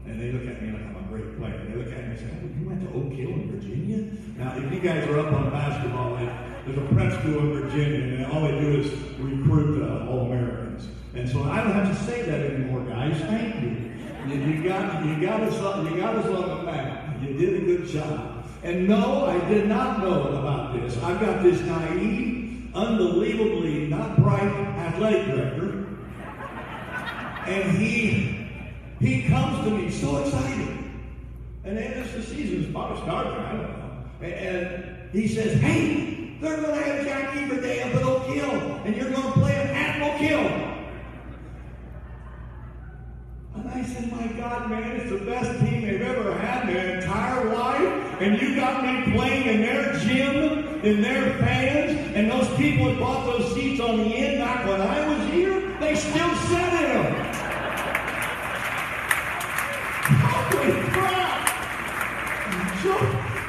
And they look at me like I'm a great player. They look at me and say, oh, you went to Oak Hill in Virginia? Now, if you guys are up on basketball, there's a prep school in Virginia, and all they do is recruit All-Americans. And so I don't have to say that anymore, guys. Thank you. You got us on the map. You did a good job. And no, I did not know about this. I've got this naive, unbelievably not bright athletic director. And he comes to me so excited. And then as the season's about to start, I don't know. And he says, hey, they're going to have Jack Keefer Day up at Oak Hill, and you're going to play at Oak Hill. And I said, my God, man, it's the best team they've ever had in their entire life. And you got me playing in their gym, in their fans, and those people that bought those seats on the end back when I was here, they still sat in them.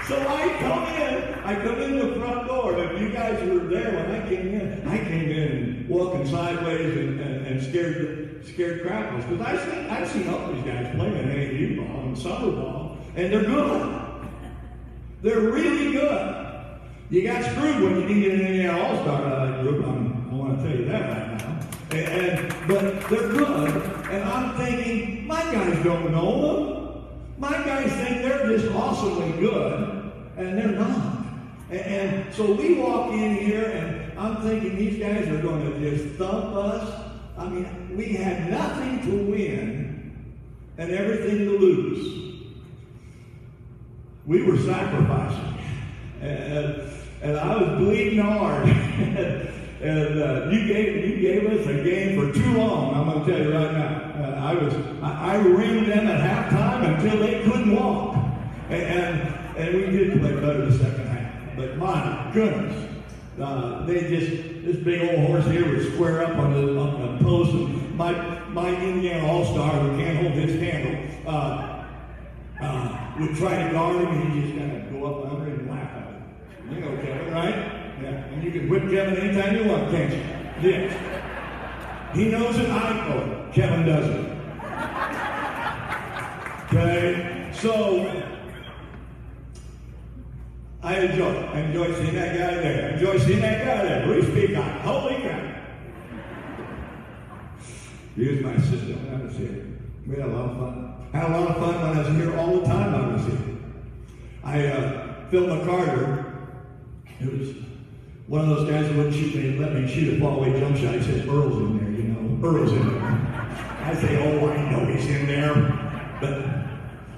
So I come in the front door, and if you guys were there when I came in walking sideways and scared crackles, because I've seen all these guys playing AAU ball and summer ball, and they're good. They're really good. You got screwed when you didn't get an Indiana All-Star out of that group. I want to tell you that right now. But they're good, and I'm thinking, my guys don't know them. My guys think they're just awesomely good, and they're not. And so we walk in here, and I'm thinking these guys are going to just thump us. I mean, we had nothing to win and everything to lose. We were sacrificing, and I was bleeding hard. And you gave us a game for too long. I'm going to tell you right now. I ringed them at halftime until they couldn't walk, and we did play better the second half. But my goodness, This big old horse here would square up on the post, and my Indiana All-Star, who can't hold his handle, would try to guard him, and he just kind of go up under and laugh at him. You know Kevin, right? Yeah. And you can whip Kevin anytime you want, can't you? Yes. He knows it, I know it. Kevin doesn't. Okay? So, I enjoy seeing that guy there. I enjoy seeing that guy there. Bruce Peacock. Holy crap. Here's my sister when I was here. We had a lot of fun. Had a lot of fun when I was here all the time I was here. Phil McCarter, who was one of those guys who wouldn't let me shoot a fallaway jump shot. He said, Earl's in there, you know. Earl's in there. I say, oh, I know he's in there. But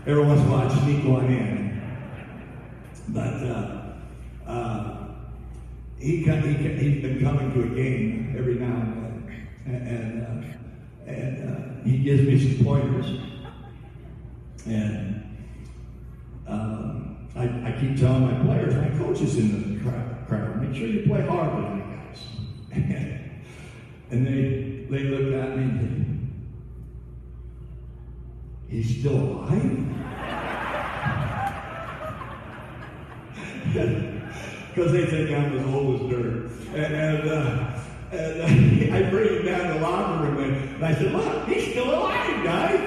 every once in a while I'd sneak one in. But he's been coming to a game every now and then, and he gives me some pointers, and I keep telling my players, my coaches in the crowd, make sure you play hard with my guys, and they look at me and say, he's still alive? Because they think I'm as old as dirt. And I bring him down to the locker room and I said, look, he's still alive, guys.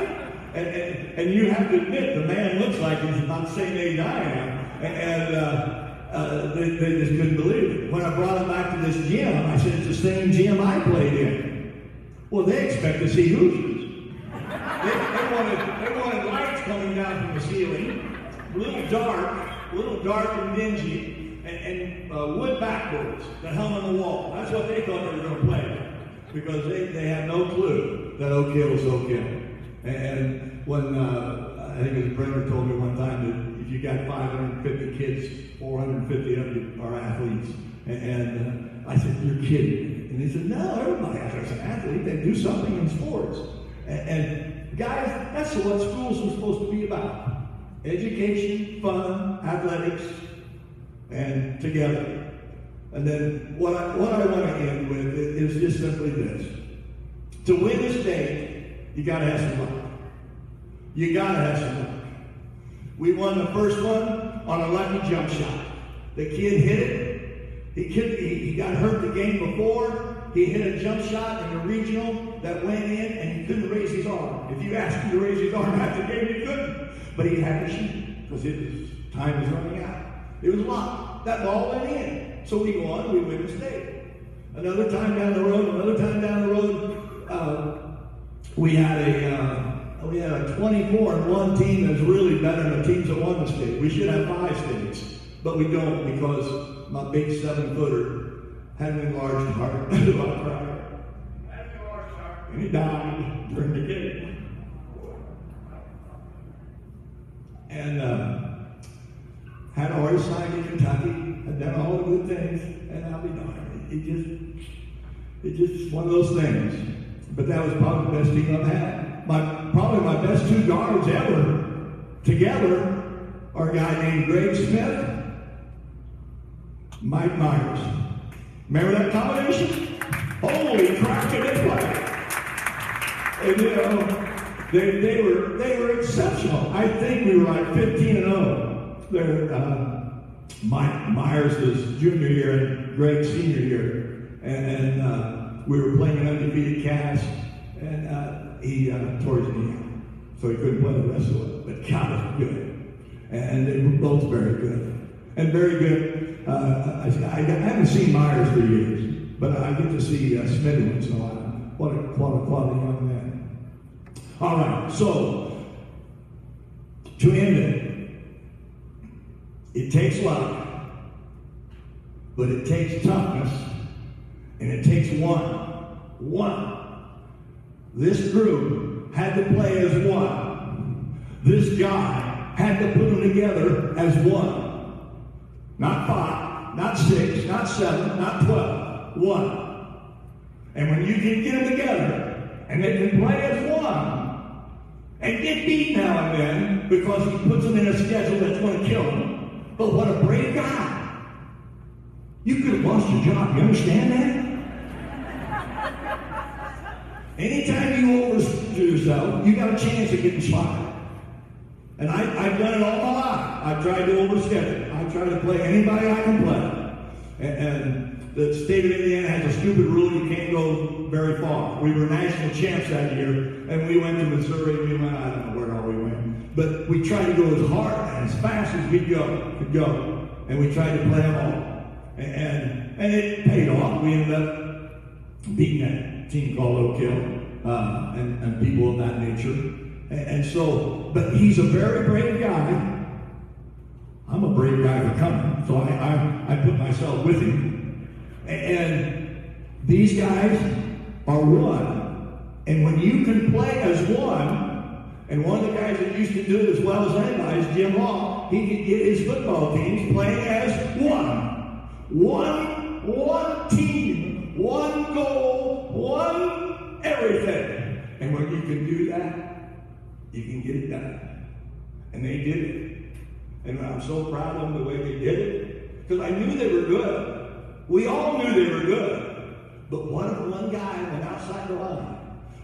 And you have to admit, the man looks like he's about the same age I am. And they just couldn't believe it. When I brought him back to this gym, I said, it's the same gym I played in. Well, they expect to see Hoosiers. They wanted lights coming down from the ceiling, a little dark and dingy, and wood backboards that hung on the wall. That's what they thought they were going to play, because they had no clue that Oak Hill was Oak Hill. And when, I think it was Brenner told me one time that if you got 550 kids, 450 of you are athletes. And I said, you're kidding. And he said, no, everybody is an athlete. They do something in sports. And guys, that's what schools are supposed to be about. Education, fun, athletics, and together. And then what I want to end with is just simply this. To win a state, you got to have some luck. You got to have some luck. We won the first one on a lucky jump shot. The kid hit it. He got hurt the game before. He hit a jump shot in the regional that went in, and he couldn't raise his arm. If you asked him to raise his arm after the game, he couldn't. But he had to shoot because his time was running out. It was locked. That ball went in. So we go on, we win the state. Another time down the road, we had a 24-1 team that's really better than the teams that won the state. We should have 5 states, but we don't, because my big 7-footer had an enlarged heart. And he died during the game. And had already signed in Kentucky, had done all the good things, and I'll be darned. It's just one of those things. But that was probably the best team I've had. Probably my best 2 guards ever together are a guy named Greg Smith, Mike Myers. Remember that combination? Holy crap, did they play? And you know, they were exceptional. I think we were like 15-0. Mike Myers was junior year and Greg senior year, and we were playing an undefeated cast, and he tore his knee out, so he couldn't play the rest of it. But God was good, and they were both very good, and very good. I haven't seen Myers for years, but I get to see Smitty once in a while. What a quality young man. All right, so to end it takes luck, but it takes toughness, and it takes one. This group had to play as one. This guy had to put them together as one. Not 5, not 6, not 7, not 12. 1. And when you can get them together, and they can play as one, and get beat now and then, because he puts them in a schedule that's going to kill them. But what a brave guy. You could have lost your job. You understand that? Anytime you overstretch yourself, you got a chance of getting fired. And I've done it all my life. I've tried to overstep it. I've tried to play anybody I can play. And the state of Indiana has a stupid rule: you can't go very far. We were national champs that year, and we went to Missouri. We went, I don't know where all we went, but we tried to go as hard and as fast as we could go, and we tried to play them all, and it paid off. We ended up beating that team called Oak Hill and people of that nature, and so. But he's a very brave guy. I'm a brave guy for coming, so I put myself with him. And these guys are one. And when you can play as one, and one of the guys that used to do it as well as anybody is Jim Law, he could get his football teams playing as one. One team, one goal, one everything. And when you can do that, you can get it done. And they did it. And I'm so proud of them the way they did it, because I knew they were good. We all knew they were good. But what if one guy went outside the line?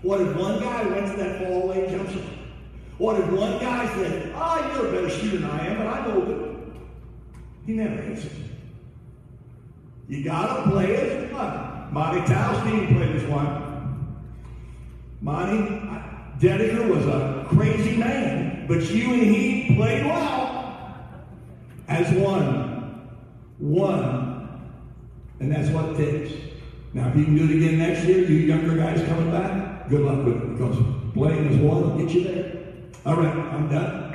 What if one guy went to that fallaway jump shot? What if one guy said, you're a better shooter than I am, but I'm older? He never answered. You gotta play as one. Monte Towe's team played as one. Monte Dediker was a crazy man, but you and he played well. As one. And that's what it takes. Now, if you can do it again next year, you younger guys coming back, good luck with it, because playing as one will get you there. All right, I'm done.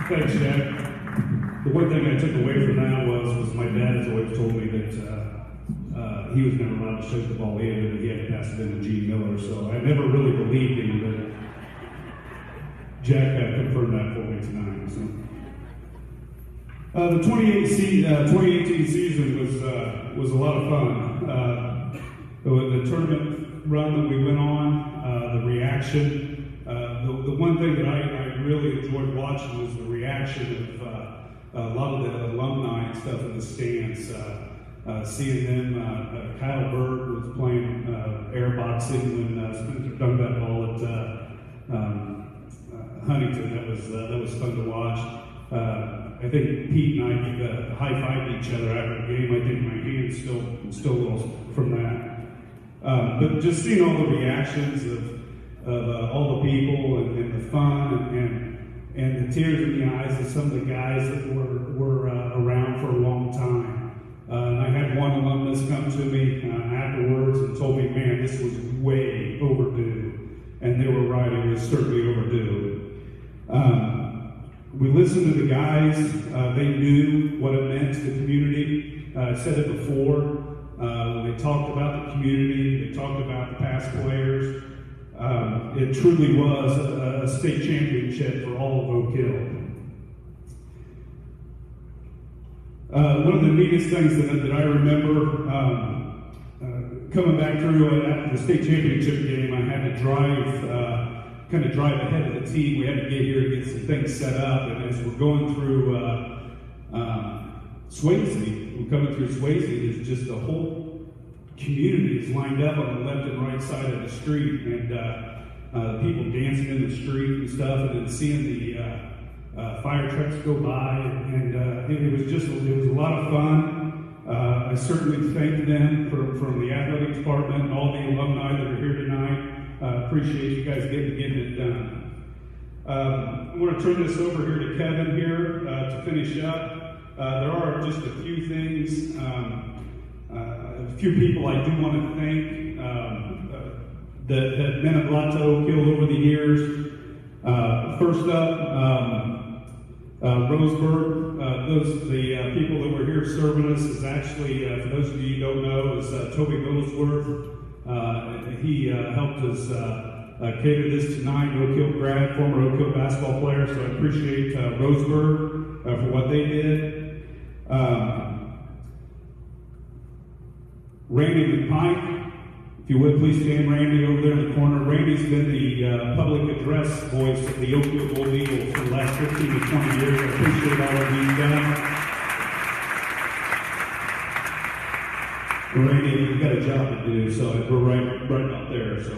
Thanks, Jack. The one thing I took away from that was my dad has always told me that he was never allowed to shoot the ball in, and he had to pass it in to Gene Miller. So I never really believed him, but Jack confirmed that for me tonight. So. The 2018 season was a lot of fun. The tournament run that we went on, the reaction. The one thing that I really enjoyed watching was the reaction of a lot of the alumni and stuff in the stands. Seeing them, Kyle Bird was playing air boxing when Spencer dunked that ball at Huntington. That was fun to watch. I think Pete and I did high-fived each other after the game. I think my hand's still a little from that. But just seeing all the reactions of all the people and the fun and the tears in the eyes of some of the guys that were around for a long time. And I had one alumnus come to me afterwards and told me, man, this was way overdue. And they were right, it was certainly overdue. We listened to the guys. They knew what it meant to the community. I said it before. They talked about the community. They talked about the past players. It truly was a state championship for all of Oak Hill. One of the neatest things that I remember coming back through after the state championship game, I had to drive ahead of the team. We had to get here and get some things set up. And as we're going through Swayze, we're coming through Swayze, there's just the whole community is lined up on the left and right side of the street, and people dancing in the street and stuff, and then seeing the fire trucks go by, and it was a lot of fun. I certainly thank them from the athletic department and all the alumni that are here tonight. Appreciate you guys getting it done. I want to turn this over here to Kevin here to finish up. There are just a few things, a few people I do want to thank that meant a lot to Oak Hill over the years. First up, Roseburg, the people that were here serving us is actually, for those of you who don't know, is Towe Goldsworth. He helped us cater this tonight, Oak Hill grad, former Oak Hill basketball player, so I appreciate Roseburg for what they did. Randy McPike, if you would, please stand Randy over there in the corner. Randy's been the public address voice of the Oakville Gold Eagles for the last 15 to 20 years. I appreciate all of you done. Randy, you've got a job to do, so we're right out there. So,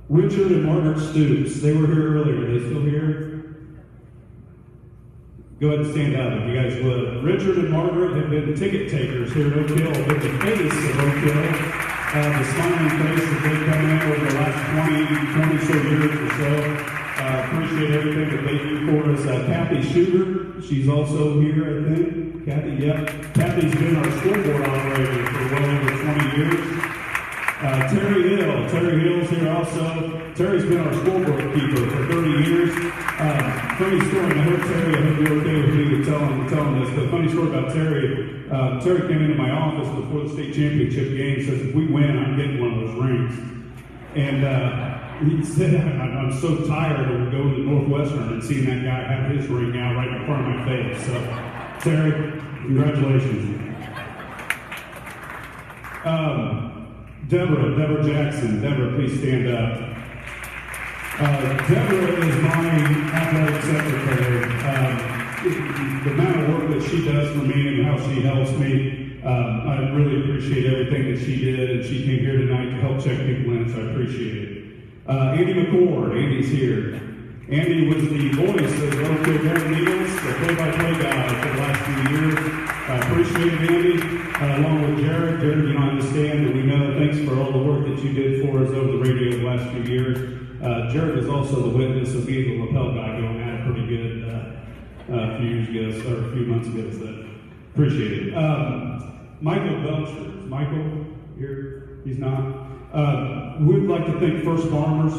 Richard and Margaret Stoops, they were here earlier. Are they still here? Go ahead and stand up if you guys would. Richard and Margaret have been ticket takers here at Oak Hill, been the face of Oak Hill. The smiling face that they've come in over the last 20 so years or so. Appreciate everything that they do for us. Kathy Shooter, she's also here, I think. Kathy, yep. Kathy's been our scoreboard operator for well over 20 years. Terry Hill's here also. Terry's been our scoreboard keeper for 30 years. Funny story, I hope you're okay with me telling this, but funny story about Terry. Terry came into my office before the state championship game and says, if we win, I'm getting one of those rings. And he said, I'm so tired of going to Northwestern and seeing that guy have his ring now right in front of my face. So, Terry, congratulations. Deborah Jackson. Deborah, please stand up. Deborah is my athletic secretary. The amount of work that she does for me and how she helps me, I really appreciate everything that she did, and she came here tonight to help check people in, so I appreciate it. Andy McCord, Andy's here. Andy was the voice of the Oak Hill Golden Eagles, the play-by-play guy for the last few years. I appreciate it, Andy. Along with Jarrad. Jarrad, you don't understand, but we know. Thanks for all the work that you did for us over the radio the last few years. Jarrad is also the witness of being the lapel guy going at it pretty good a few years ago, or a few months ago. So appreciate it. Michael Belcher. Is Michael here? He's not. We'd like to thank First Farmers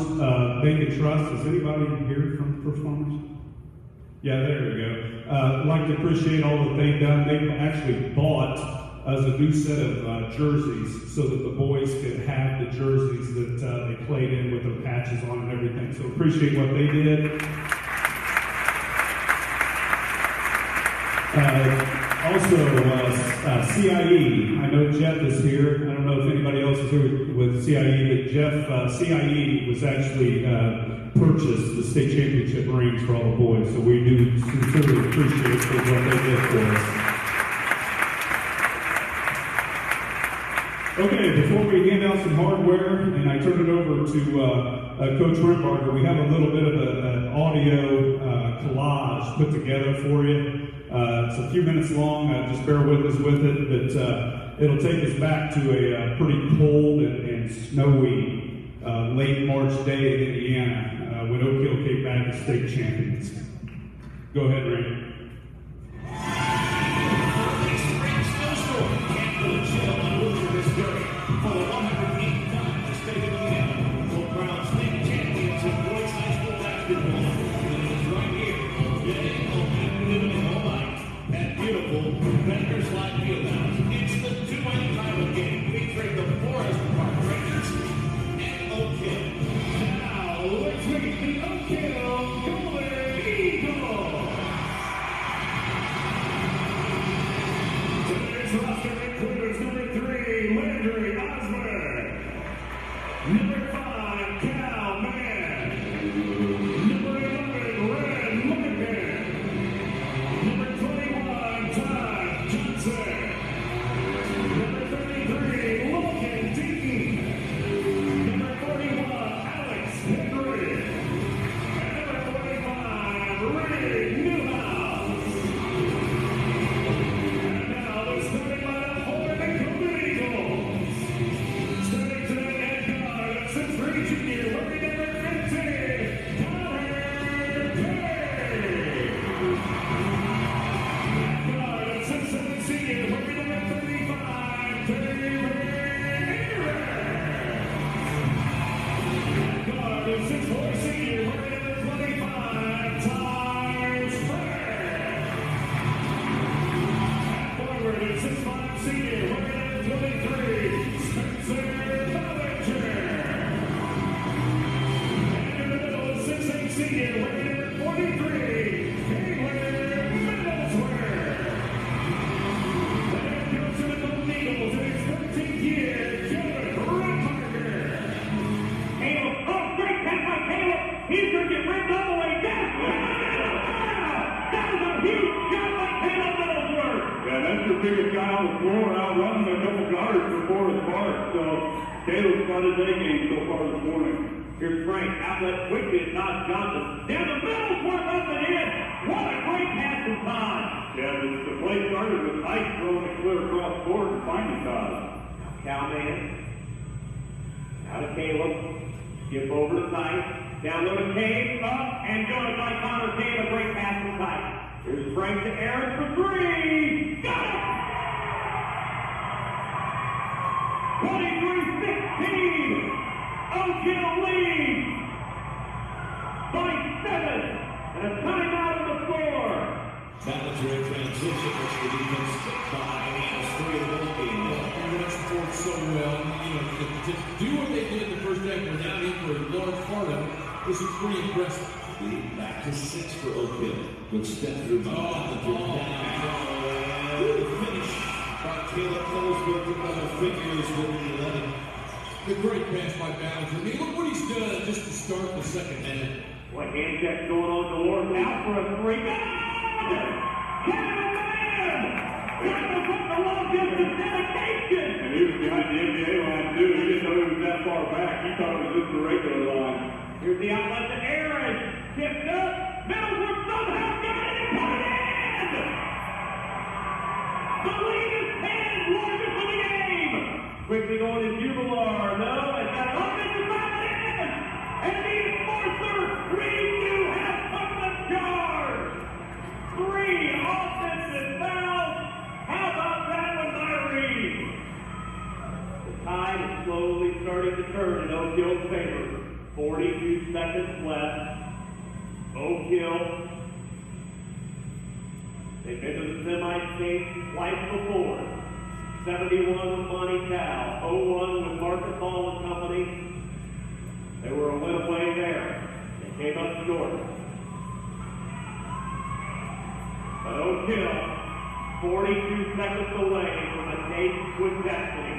Bank and Trust. Is anybody here from First Farmers? Yeah, there we go. I'd like to appreciate all that they've done. They've actually bought us a new set of jerseys so that the boys could have the jerseys that they played in with their patches on and everything. So appreciate what they did. Also, CIE. I know Jeff is here. I don't know if anybody else is here with CIE, but Jeff, CIE was actually purchased the state championship rings for all the boys, so we do sincerely appreciate what they did for us. Okay, before we hand out some hardware and I turn it over to Coach Rentbarger, we have a little bit of an audio collage put together for you. It's a few minutes long, just bear with us with it, but it'll take us back to a pretty cold and snowy late March day in Indiana when Oak Hill came back as state champions. Go ahead, Randy. For the 108th time, the state of Indiana will crown state champions in boys high school basketball. And it's right here, all day, all afternoon, and all night at beautiful Mmbers Live Fieldhouse. It's the 2A title game featuring the Forest Park Rangers and Oak Hill. Now, let's meet the Oak Hill Golden Eagles. Today's roster includes number 3, Landry Osborne. Number 5, Cal Mann. Number 11, Red Morgan. Number 21, Todd Johnson. Number 33, Logan Deaton. Number 41, Alex Henry. And number 45, Ray Newhouse. And now the starting lineup for the Golden Eagles. Starting today at guard at 6'3" junior, wearing number 15, Connor Perry. At guard at 6'7" senior, wearing number 35, David Ayers. At guard at 6'4" senior, wearing number 25, Ty Sprague. At forward at 6'5" senior, wearing number 23, Spencer Bellinger. And in the middle, 6'8" senior, wearing number 43, Caleb Middlesworth. The head coach of the Golden Eagles in his 13th year, Kevin biggest guy on the floor, outrunning a couple guards before his part. So Caleb's got his A game so far this morning. Here's Frank, outlet quickly at Todd Johnson. Down the middle, one up and in. What a great pass from Todd. Yeah, the play started with Ike throwing it clear across court and finding Todd. Cowman. Out of Caleb. Skip over to Tice. Down low to Cade. Up and going by Connor Cade. A great pass from Tice. Here's Frank to Aaron for three. Got it! 23-16. Oak Hill leads by 7. And a timeout on the floor. Ballinger in transition, which the defense stick by, and he has 3 of the ball game. They rush forward so well. To do what they did in the first half without him for a large part of it, this is pretty impressive. Lead back to 6 for Oak Hill. Good step through by Ballinger. Good finish by Caleb Ellsworth with other figures with the 11. The great pass by Ballinger. I mean, look what he's done just to start the second half. What hand check going on the Lord now for a three. Kevin Mann! Trying to put the long distance dedication! And he was behind the NBA line too. He didn't know he was that far back. He thought it was just the regular line. Here's the outlet to Aaron. Tipped up. Middlewood somehow got it and put it in! The lead is 10, largest of the game! Quickly going to Jubilar. No, and got offensive foul in! And the enforcer, Reed, you have put the charge! 3 offensive fouls. How about that one by Reed? The tide is slowly starting to turn in Oak Hill's favor. 42 seconds left. Oak Hill. They've been to the semi-state twice before. 71 with Monte, 01 with Marcus Hall and Company. They were a win away there. They came up short. But Oak Hill, 42 seconds away from a date with destiny.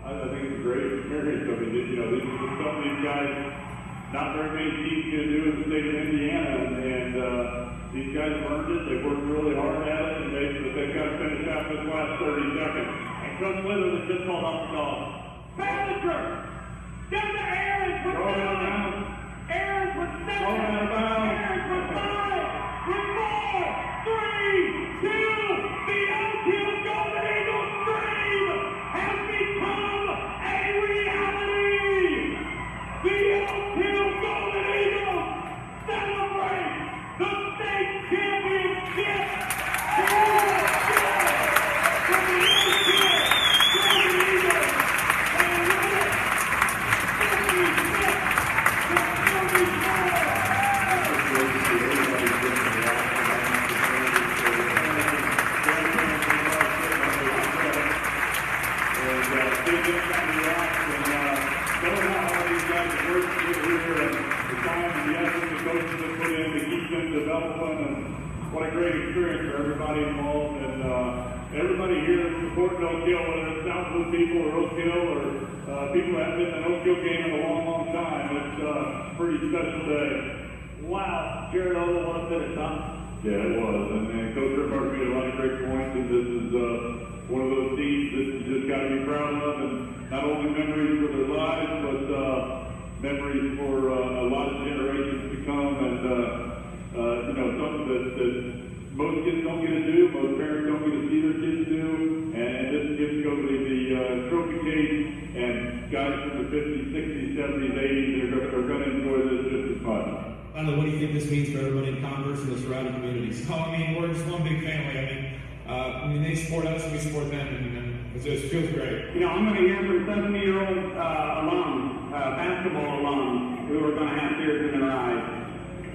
I think it's a great experience. I mean, this is something these guys, not very many teams can do in the state of Indiana, and these guys have earned it. They've worked really hard at it, and they've got to finish out this last 30 seconds. And Coach Withers has just called off the call. Ballinger! Down to Aaron for 9! Aaron for 7! Aaron for 5! With 4! 3! 2! The Oak Hill Golden Eagles dream has become a reality! The Oak Hill Golden Eagles celebrate the state championship! From the Oak Hill Golden Eagles! And with it, 56 what a great experience for everybody involved, and everybody here is supporting Oak Hill, whether it's Southwood people or Oak Hill or people that haven't been to an Oak Hill game in a long, long time. It's a pretty special day. Wow, Jarrad Odle, what a finish, huh? Yeah, it was, and Coach Rickard made a lot of great points, and this is one of those teams that you just got to be proud of, and not only memories for their lives, but memories for a lot of generations to come, and something that most kids don't get to do, most parents don't get to see their kids do, and this gets to go to the trophy case, and guys from the 50s, 60s, 70s, 80s are going to enjoy this just as much. I don't know, what do you think this means for everybody in Converse and the surrounding communities? Oh, I mean, we're just one big family. I mean, they support us and we support them, and it feels great. I'm going to hear from 70-year-old alums, basketball alums, who are going to have tears in their eyes.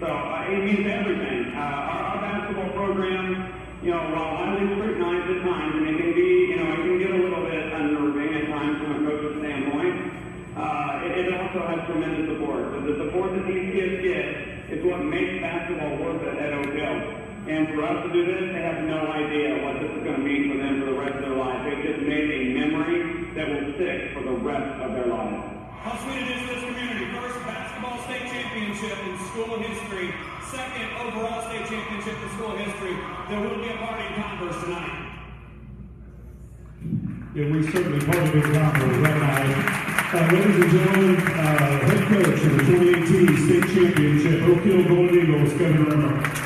So it means everything. Our basketball program, while highly scrutinized at times, and it can be, it can get a little bit unnerving at times from a coach's standpoint, it also has tremendous support. So the support that these kids get is what makes basketball worth it at Oak Hill. And for us to do this, they have no idea what this is going to mean for them for the rest of their life. They've just made a memory that will stick for the rest of their lives. How sweet it is for this community. First basketball state championship in school history. Second overall state championship in school history. There will be a party in Converse tonight. and we certainly parted in combo that night. Ladies and gentlemen, head coach of the 2018 state championship, Oak Hill Golden Eagles, Kevin Rimmer.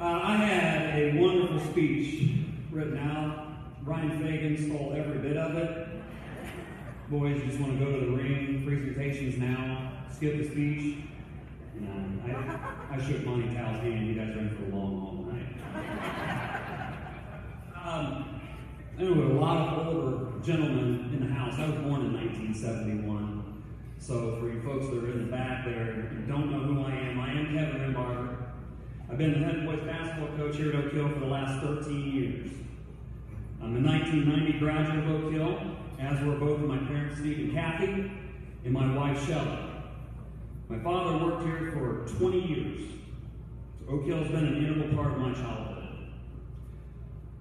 I had a wonderful speech written out. Ryan Fagan stole every bit of it. Boys, you just want to go to the ring. Presentations now. Skip the speech. I shook Monte Towe's hand. You guys are in for a long, long night. I know a lot of older gentlemen in the house. I was born in 1971. So for you folks that are in the back there and don't know who I am Kevin Mmbers. I've been the head boys basketball coach here at Oak Hill for the last 13 years. I'm a 1990 graduate of Oak Hill, as were both of my parents, Steve and Kathy, and my wife, Shelley. My father worked here for 20 years. So Oak Hill has been an integral part of my childhood.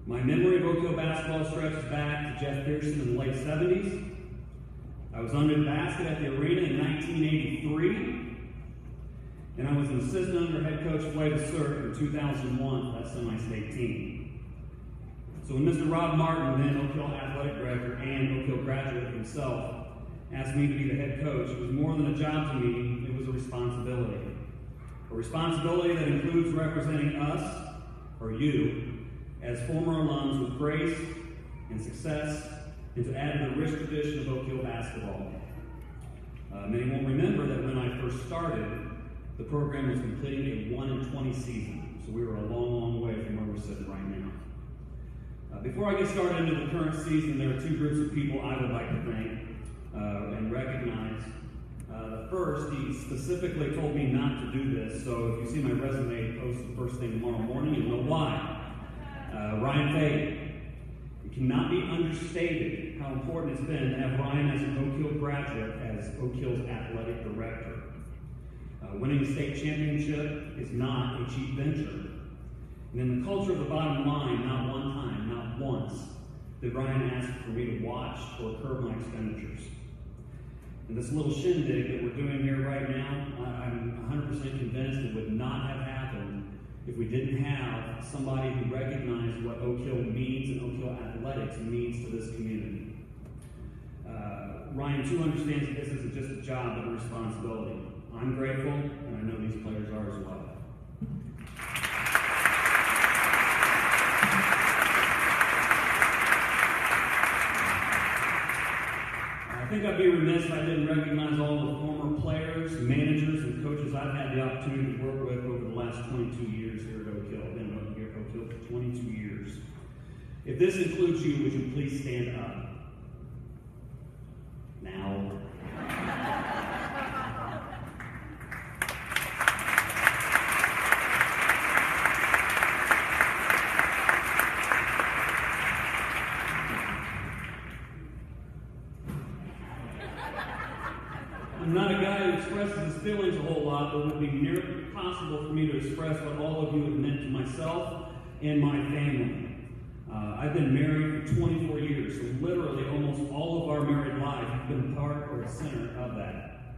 My memory of Oak Hill basketball stretches back to Jeff Pearson in the late 70s. I was under the basket at the arena in 1983. And I was an assistant under head coach Flavia Sirk in 2001 for that semi-state team. So when Mr. Rob Martin, then Oak Hill athletic director and Oak Hill graduate himself, asked me to be the head coach, it was more than a job to me, it was a responsibility. A responsibility that includes representing us, or you, as former alums with grace and success, and to add to the rich tradition of Oak Hill basketball. Many won't remember that when I first started, the program was completing a 1-20 season, so we were a long, long way from where we're sitting right now. Before I get started into the current season, there are two groups of people I would like to thank and recognize. The first, he specifically told me not to do this, so if you see my resume posted first thing tomorrow morning, you'll know why. Ryan Fagan. It cannot be understated how important it's been to have Ryan as an Oak Hill graduate as Oak Hill's athletic director. Winning a state championship is not a cheap venture. And in the culture of the bottom line, not one time, not once, did Ryan ask for me to watch or curb my expenditures. And this little shindig that we're doing here right now, I'm 100% convinced it would not have happened if we didn't have somebody who recognized what Oak Hill means and Oak Hill athletics means to this community. Ryan, too, understands that this isn't just a job, but a responsibility. I'm grateful, and I know these players are as well. I think I'd be remiss if I didn't recognize all the former players, managers, and coaches I've had the opportunity to work with over the last 22 years here at Oak Hill. I've been here at Oak Hill for 22 years. If this includes you, would you please stand up? Now. I'm not a guy who expresses his feelings a whole lot, but it would be nearly impossible for me to express what all of you have meant to myself and my family. I've been married for 24 years, so literally almost all of our married life has been a part or a center of that.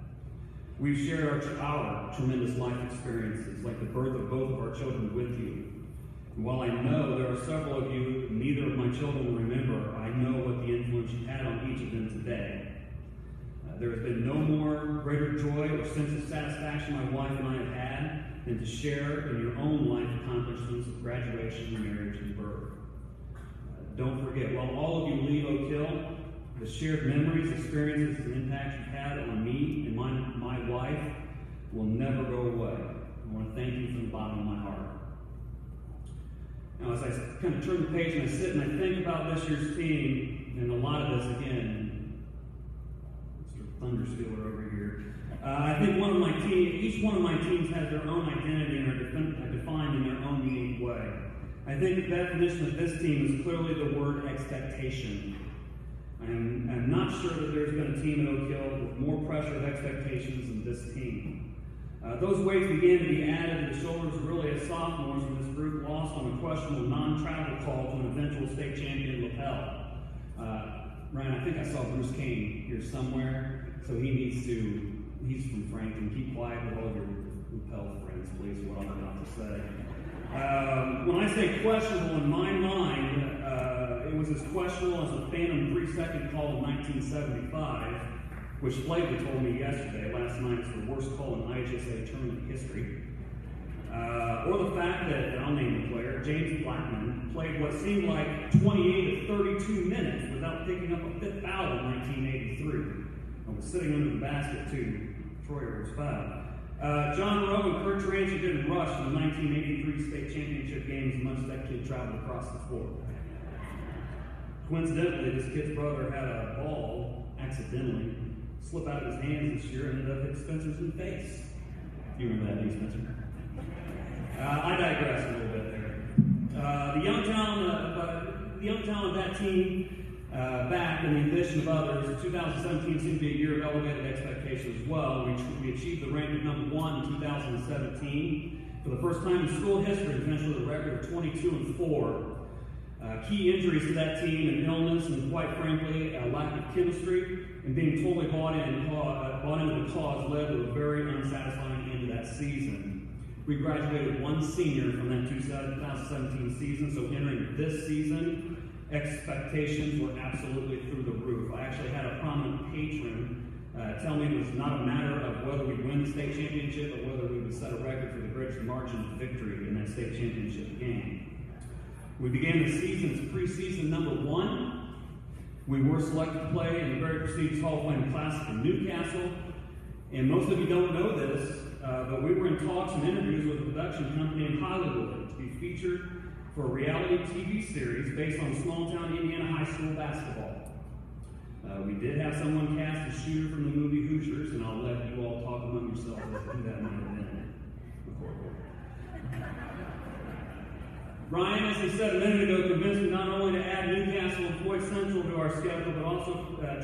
We've shared our tremendous life experiences, like the birth of both of our children with you. And while I know there are several of you neither of my children will remember, I know what the influence you had on each of them today. There has been no more greater joy or sense of satisfaction my wife and I have had than to share in your own life accomplishments of graduation, marriage, and birth. Don't forget, while all of you leave Oak Hill, the shared memories, experiences, and impacts you've had on me and my wife will never go away. I want to thank you from the bottom of my heart. Now, as I kind of turn the page and I sit and I think about this year's team, and a lot of this, again, Thunderstealer over here. I think each one of my teams has their own identity and are defined in their own unique way. I think the definition of this team is clearly the word expectation. I'm not sure that there's been a team at Oak Hill with more pressure of expectations than this team. Those weights began to be added to the shoulders of really as sophomores when this group lost on a questionable non-travel call to an eventual state champion lapel. Ryan, I think I saw Bruce Kane here somewhere, so he's from Franklin. Keep quiet with all your lapel friends, please, what I'm about to say. When I say questionable in my mind, it was as questionable as a phantom 3-second call in 1975, which Flavor told me last night, is the worst call in IHSA tournament history. Or the fact that, and I'll name the player, James Blackman, played what seemed like 28 of 32 minutes without picking up a fifth foul in 1983. And was sitting under the basket too. Troyer was fouled. John Rowe and Kurt Trancher didn't rush in the 1983 state championship game as much as that kid traveled across the floor. Coincidentally, this kid's brother had a ball, accidentally, slip out of his hands this year and ended up hitting Spencer's in the face. You remember that, Spencer? I digress a little bit there. The young talent of that team back and the addition of others, 2017 seemed to be a year of elevated expectations as well. We achieved the rank of number 1 in 2017. For the first time in school history, we finished with a record of 22-4. Key injuries to that team and illness, and quite frankly, a lack of chemistry and being totally bought into the cause led to a very unsatisfying end to that season. We graduated one senior from that 2017 season, so entering this season, expectations were absolutely through the roof. I actually had a prominent patron tell me it was not a matter of whether we'd win the state championship, but whether we would set a record for the greatest margin of victory in that state championship game. We began the season as preseason number 1. We were selected to play in the very prestigious Hall of Fame Classic in Newcastle. And most of you don't know this, but we were in talks and interviews with a production company in Hollywood to be featured for a reality TV series based on small-town Indiana high school basketball. We did have someone cast as Shooter from the movie Hoosiers, and I'll let you all talk among yourselves as to who that might have been. Ryan, as he said a minute ago, convinced me not only to add Newcastle and Floyd Central to our schedule, but also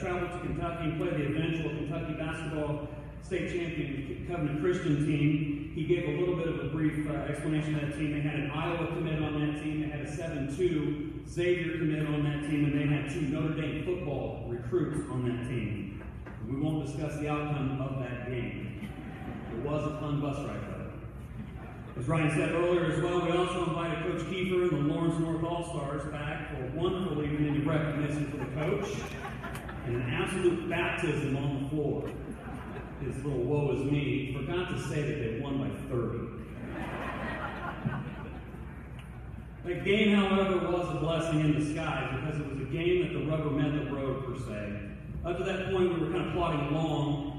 travel to Kentucky and play the eventual Kentucky basketball state champion Covenant Christian team. He gave a little bit of a brief explanation of that team. They had an Iowa commit on that team. They had a 7-2 Xavier commit on that team, and they had 2 Notre Dame football recruits on that team. We won't discuss the outcome of that game. It was a fun bus ride, though. As Ryan said earlier as well, we also invited Coach Keefer and the Lawrence North All-Stars back for a wonderful evening of recognition for the coach and an absolute baptism on the floor. His little woe is me. He forgot to say that they won by 30. That game, however, was a blessing in disguise because it was a game that the rubber met the road, per se. Up to that point, we were kind of plodding along,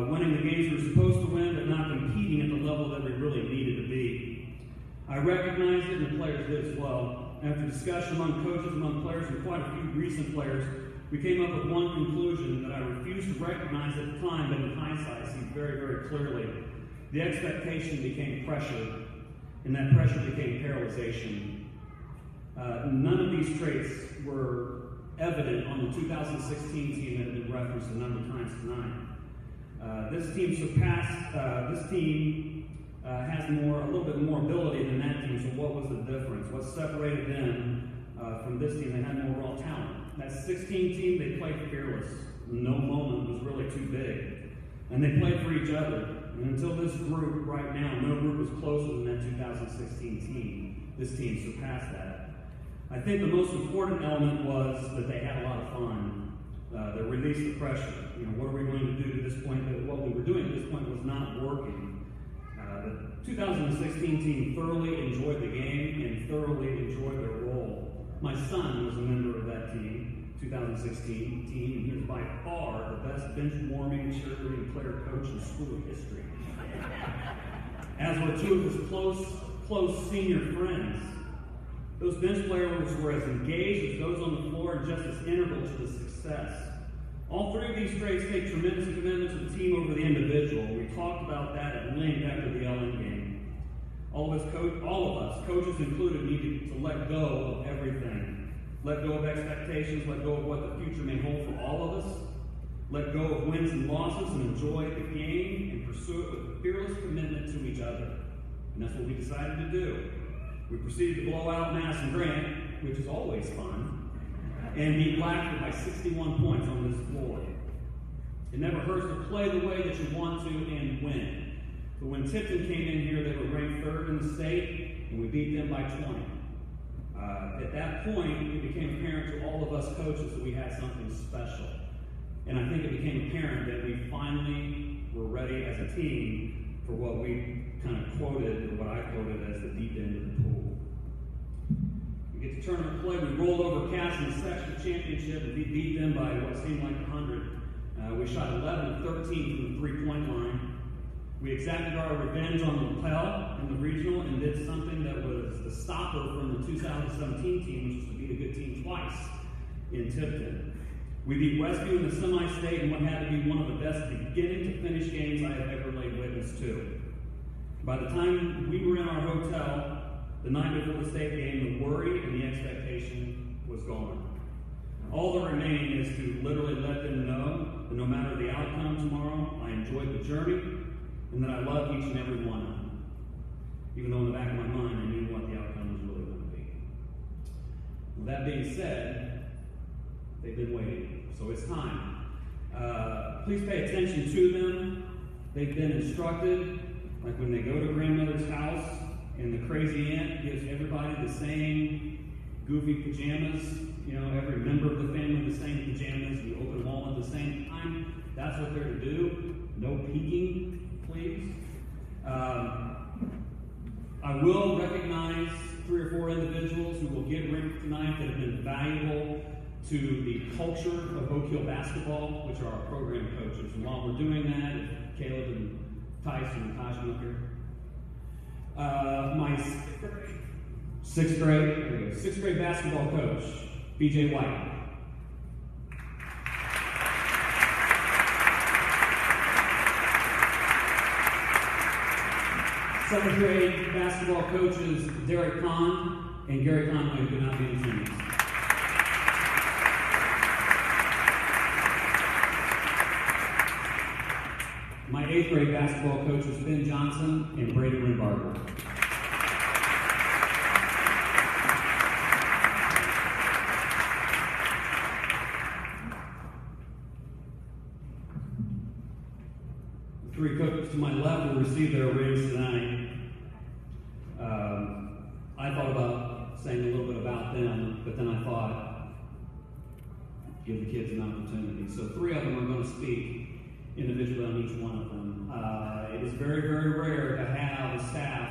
winning the games we were supposed to win, but not competing at the level that we really needed to be. I recognized it, and the players did as well. After discussion among coaches, among players, and quite a few recent players, we came up with one conclusion that I refused to recognize at the time, but in hindsight, I see very, very clearly. The expectation became pressure, and that pressure became paralyzation. None of these traits were evident on the 2016 team that had been referenced a number of times tonight. This team has a little bit more ability than that team, so what was the difference? What separated them from this team? They had more raw talent. That 16 team, they played fearless. No moment was really too big. And they played for each other. And until this group right now, no group was closer than that 2016 team. This team surpassed that. I think the most important element was that they had a lot of fun. They released the pressure. What are we going to do to this point? What we were doing at this point was not working. The 2016 team thoroughly enjoyed the game and thoroughly enjoyed their role. My son was a member of that team, 2016 team, and he was by far the best bench-warming, cheerleading player coach in school history. As were 2 of his close senior friends. Those bench players were as engaged as those on the floor and just as integral to the success. All 3 of these traits take tremendous commitment to the team over the individual. We talked about that at length after the LN game. All of us, coaches included, needed to let go of everything. Let go of expectations, let go of what the future may hold for all of us. let go of wins and losses, and enjoy the game and pursue it with a fearless commitment to each other. And that's what we decided to do. We proceeded to blow out Madison Grant, which is always fun, and beat Blackford by 61 points on this floor. It never hurts to play the way that you want to and win. But when Tipton came in here, they were ranked 3rd in the state, and we beat them by 20. At that point, it became apparent to all of us coaches that we had something special. And I think it became apparent that we finally were ready as a team for what we kind of quoted, or what I quoted as the deep end of the pool. We get to tournament play. We rolled over Cass in the sectional championship, and we beat them by what seemed like 100. We shot 11 of 13 from the three-point line. We exacted our revenge on Lapel in the regional and did something that was the stopper from the 2017 team, which was to beat a good team twice in Tipton. We beat Westview in the semi-state in what had to be one of the best beginning-to-finish games I have ever laid witness to. By the time we were in our hotel, the night before the state game, the worry and the expectation was gone. All that remained is to literally let them know that no matter the outcome tomorrow, I enjoyed the journey and that I love each and every one of them. Even though in the back of my mind I knew what the outcome was really going to be. With that being said, they've been waiting, so it's time. Please pay attention to them. They've been instructed, like when they go to grandmother's house and the crazy aunt gives everybody the same goofy pajamas, you know, every member of the family the same pajamas, we open them all at the same time. That's what they're to do. No peeking, please. I will recognize 3 or 4 individuals who will get ranked tonight that have been valuable to the culture of Oak Hill basketball, which are our program coaches. And while we're doing that, if Caleb and Tyson and Taj come up here. My 6th grade basketball coach, BJ White. 7th grade basketball coaches Derek Kahn and Gary Conway, who could not be in attendance. My 8th grade basketball coaches Ben Johnson and Brady Rinbarger. The 3 coaches to my left will receive their rings tonight. I thought about saying a little bit about them, but then I thought, give the kids an opportunity. So 3 of them are going to speak individually on each one of them. It is very, very rare to have a staff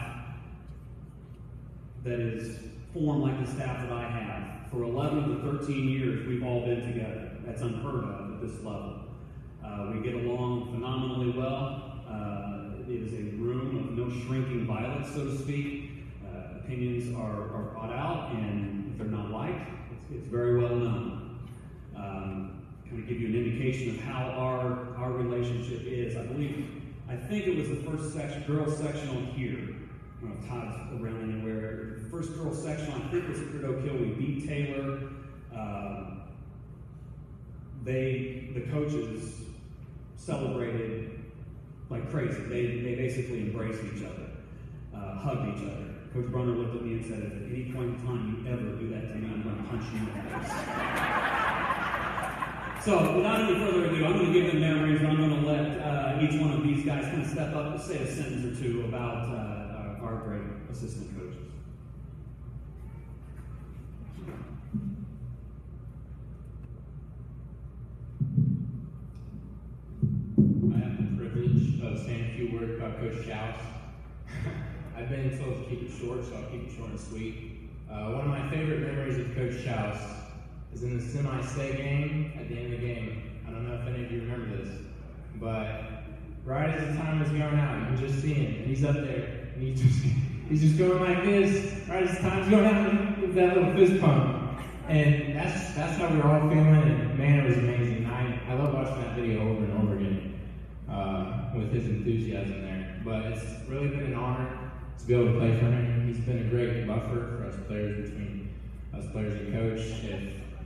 that is formed like the staff that I have. For 11 of the 13 years, we've all been together. That's unheard of at this level. We get along phenomenally well. It is a room of no shrinking violets, so to speak. Opinions are brought out, and if they're not liked, it's very well known. Kind of give you an indication of how our relationship is. I think it was the first girls sectional here. I don't know if Todd's around anywhere. The first girls sectional, I think, was here at Oak Hill. We beat Taylor. The coaches celebrated like crazy. They basically embraced each other, hugged each other. Coach Brunner looked at me and said, if at any point in time you ever do that to me, I'm going to punch you in the face. So, without any further ado, I'm going to give them their rings, and I'm going to let each one of these guys kind of step up and say a sentence or two about our great assistant coaches. I have the privilege of saying a few words about Coach Chouse. I've been told to keep it short, so I'll keep it short and sweet. One of my favorite memories of Coach Chouse is in the semi-state game. At the end of the game, I don't know if any of you remember this, but right as the time is going out, you can just see him, and he's up there, and he's just going like this. Right as the time's going out, with that little fist pump, and that's how we were all feeling. And man, it was amazing. I love watching that video over and over again with his enthusiasm there. But it's really been an honor to be able to play for him. He's been a great buffer for us players, between us players and coach. If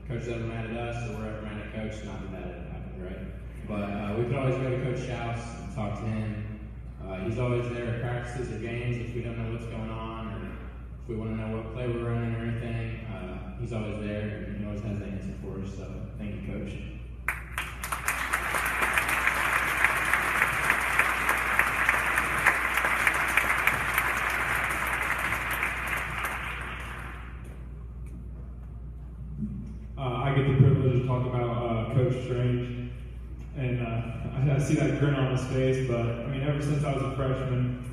coach is ever mad at us or we're ever mad at coach, not that that happened, right? But we could always go to Coach Schaus and talk to him. He's always there at practices or games if we don't know what's going on or if we want to know what play we're running or anything. He's always there and he always has the answer for us. So thank you, Coach. I get the privilege to talk about Coach Strange, and I see that grin on his face, but I mean, ever since I was a freshman,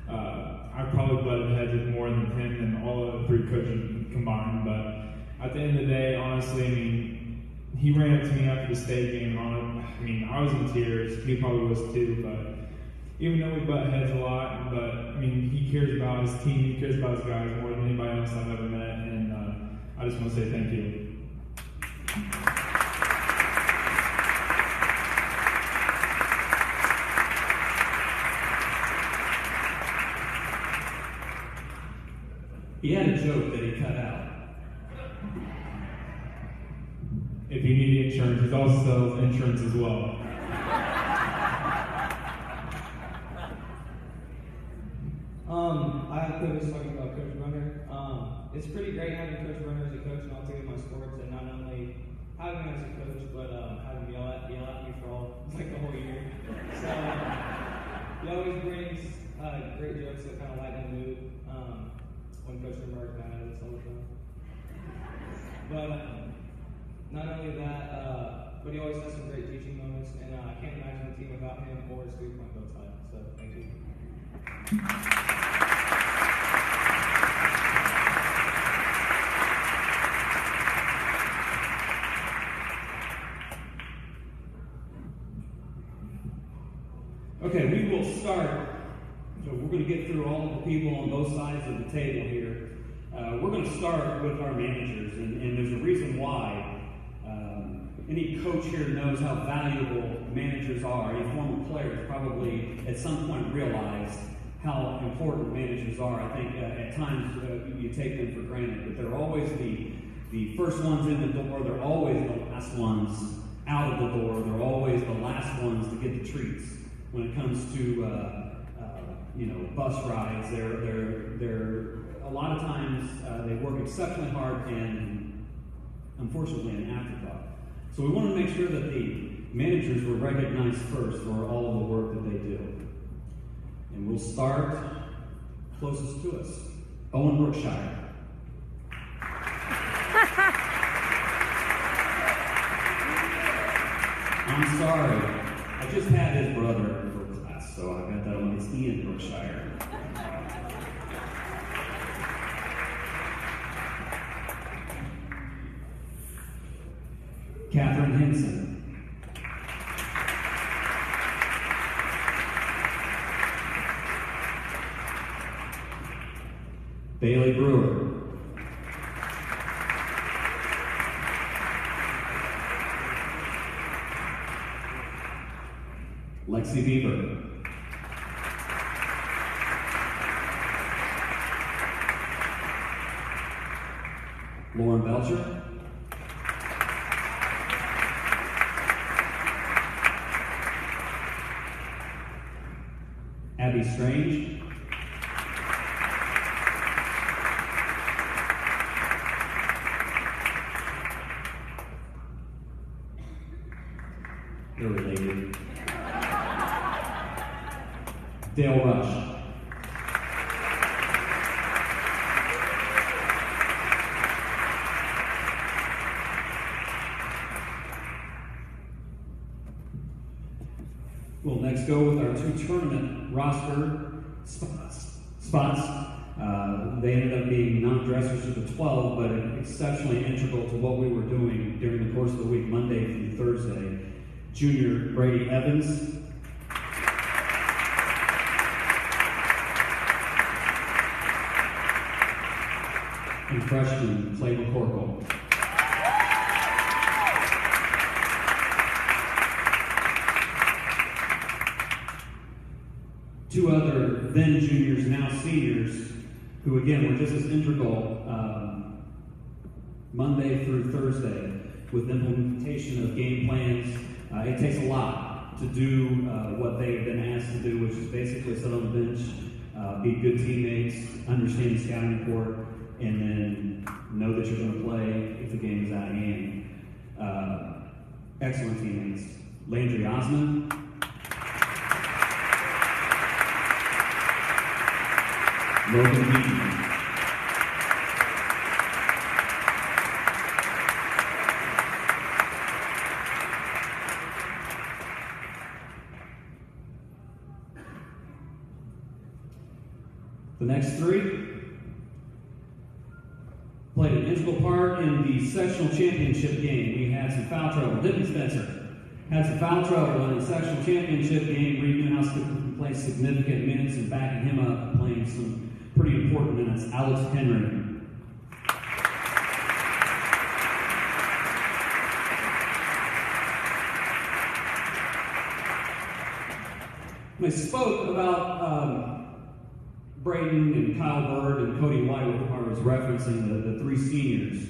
I probably butted heads with more than him and all of the three coaches combined, but at the end of the day, honestly, I mean, he ran up to me after the state game, I was in tears, he probably was too, but even though we butt heads a lot, but I mean, he cares about his team, he cares about his guys more than anybody else I've ever met, and I just want to say thank you. He had a joke that he cut out. If you need insurance, he also sells insurance as well. I have privilege talking about Coach Runner. It's pretty great having Coach Runner as a coach in all three of my sports, and not only having him as a coach, but having him yell at me for the whole year. So he always brings great jokes that kind of lighten the mood when Coach Runner is mad at us all the time. But not only that, but he always has some great teaching moments, and I can't imagine the team without him or his 3-point both sides. So thank you. Okay, we will start. So we're going to get through all of the people on both sides of the table here. We're going to start with our managers, and there's a reason why. Any coach here knows how valuable managers are. Any former players probably at some point realized how important managers are. I think at times you take them for granted, but they're always the first ones in the door. They're always the last ones out of the door. They're always the last ones to get the treats. When it comes to bus rides, they're a lot of times they work exceptionally hard and unfortunately an afterthought. So we want to make sure that the managers were recognized first for all of the work that they do. And we'll start closest to us, Owen Brookshire. I'm sorry, I just had his brother for class, so I got that on. It's Ian Brookshire. Catherine Henson. Bailey Brewer. Lexi Bieber. Lauren Belcher. Abby Strange. They're related. Dale Rush. We'll next go with our 2 tournament roster spots. They ended up being non-dressers to the 12, but exceptionally integral to what we were doing during the course of the week, Monday through Thursday. Junior Brady Evans. And freshman Clay McCorkle. Two other then juniors, now seniors, who again were just as integral Monday through Thursday with implementation of game plans. It takes a lot to do what they've been asked to do, which is basically sit on the bench, be good teammates, understand the scouting report, and then know that you're going to play if the game is out of hand. Excellent teammates. Landry Osmond. Logan Heaton. The next three played an integral part in the sectional championship game. We had some foul trouble. Denton Spencer had some foul trouble in the sectional championship game. Reed Newhouse could play significant minutes and backing him up and playing some pretty important minutes. Alex Henry. When I spoke about Braden and Kyle Bird and Cody White, I was referencing the three seniors.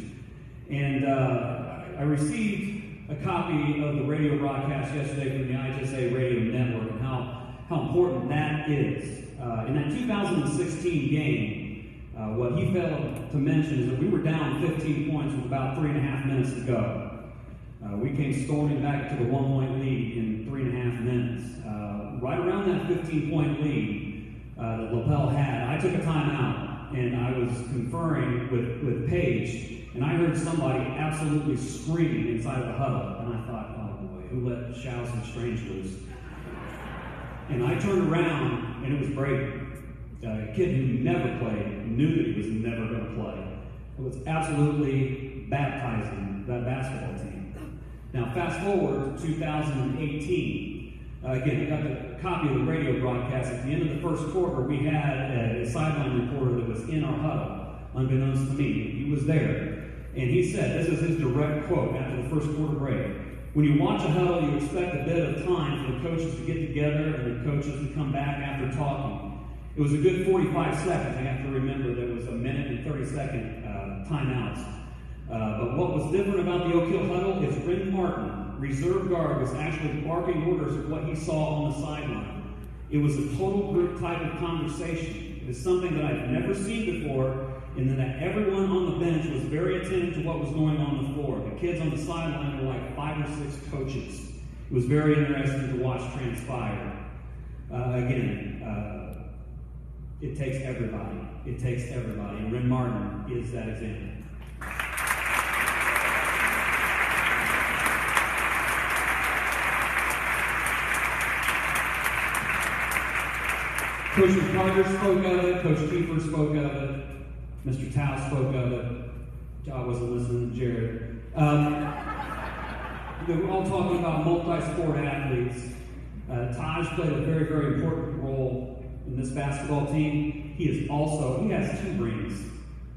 And I received a copy of the radio broadcast yesterday from the IHSA Radio Network and how important that is. In that 2016 game, what he failed to mention is that we were down 15 points with about 3.5 minutes to go. We came storming back to the 1-point lead in 3.5 minutes. Right around that 15-point lead, that Lapel had, I took a timeout and I was conferring with Paige, and I heard somebody absolutely screaming inside of the huddle, and I thought, oh boy, who let Shouse and Strange loose? And I turned around, and it was Braden, a kid who never played, knew that he was never going to play. It was absolutely baptizing that basketball team. Now, fast forward to 2018. Again, I got the copy of the radio broadcast. At the end of the first quarter, we had a sideline reporter that was in our huddle, unbeknownst to me. He was there. And he said, this is his direct quote after the first quarter break, when you watch a huddle, you expect a bit of time for the coaches to get together and the coaches to come back after talking. It was a good 45 seconds. I have to remember there was a minute and 30-second timeouts. But what was different about the Oak Hill huddle is Ren Martin, reserve guard, was actually barking orders of what he saw on the sideline. It was a total group type of conversation. It was something that I've never seen before, and then that everyone on the bench was very attentive to what was going on the floor. The kids on the sideline were like 5 or 6 coaches. It was very interesting to watch transpire. It takes everybody. It takes everybody. And Ren Martin is that example. Coach McCarter spoke of it, Coach Keefer spoke of it, Mr. Towe spoke of it. I wasn't listening to Jared. We're all talking about multi-sport athletes. Taj played a very, very important role in this basketball team. He has 2 rings.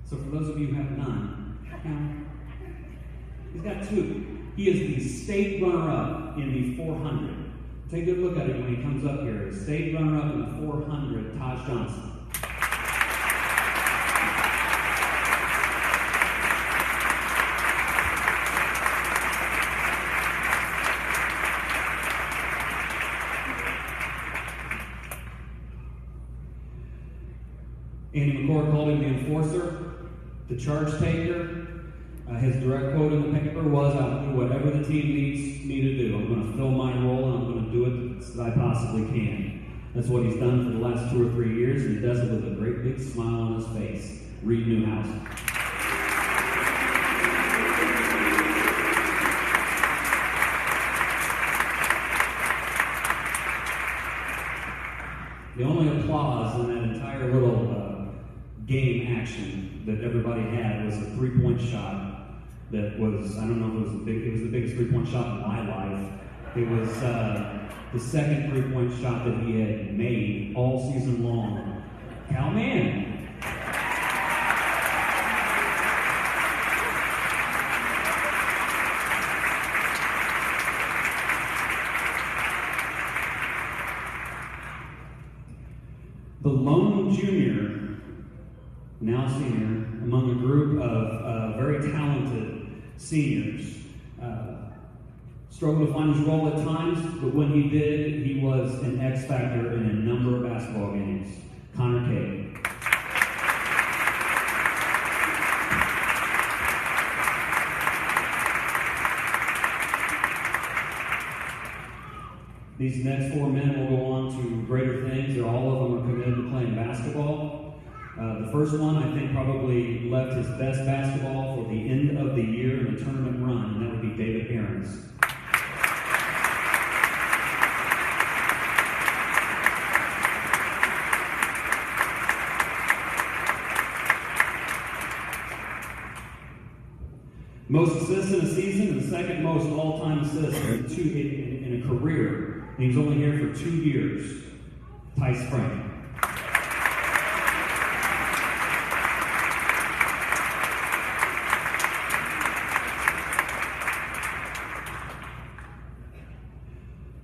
So for those of you who have none, he's got 2. He is the state runner-up in the 400. Take a good look at it when he comes up here. State runner-up in the 400, Taj Johnson. Andy McCord called him the enforcer, the charge taker. His direct quote in the paper was, I'll do whatever the team needs me to do. I'm going to fill my role, and I'm going to do it as I possibly can. That's what he's done for the last 2 or 3 years, and he does it with a great big smile on his face. Reed Newhouse. The only applause in that entire little game action that everybody had was a 3-point shot that was, I don't know if it was the biggest 3-point shot in my life. It was the second 3-point shot that he had made all season long. Cal Mann. The lone junior, now senior, among a group of very talented seniors. Struggled to find his role at times, but when he did, he was an X factor in a number of basketball games. Connor K. These next 4 men will go on to greater things. All of them are committed to playing basketball. The first one, I think, probably left his best basketball for the end of the year in the tournament run, and that would be David Aarons. Most assists in a season, and the second most all-time assists in a career. And he was only here for 2 years. Tice Frank.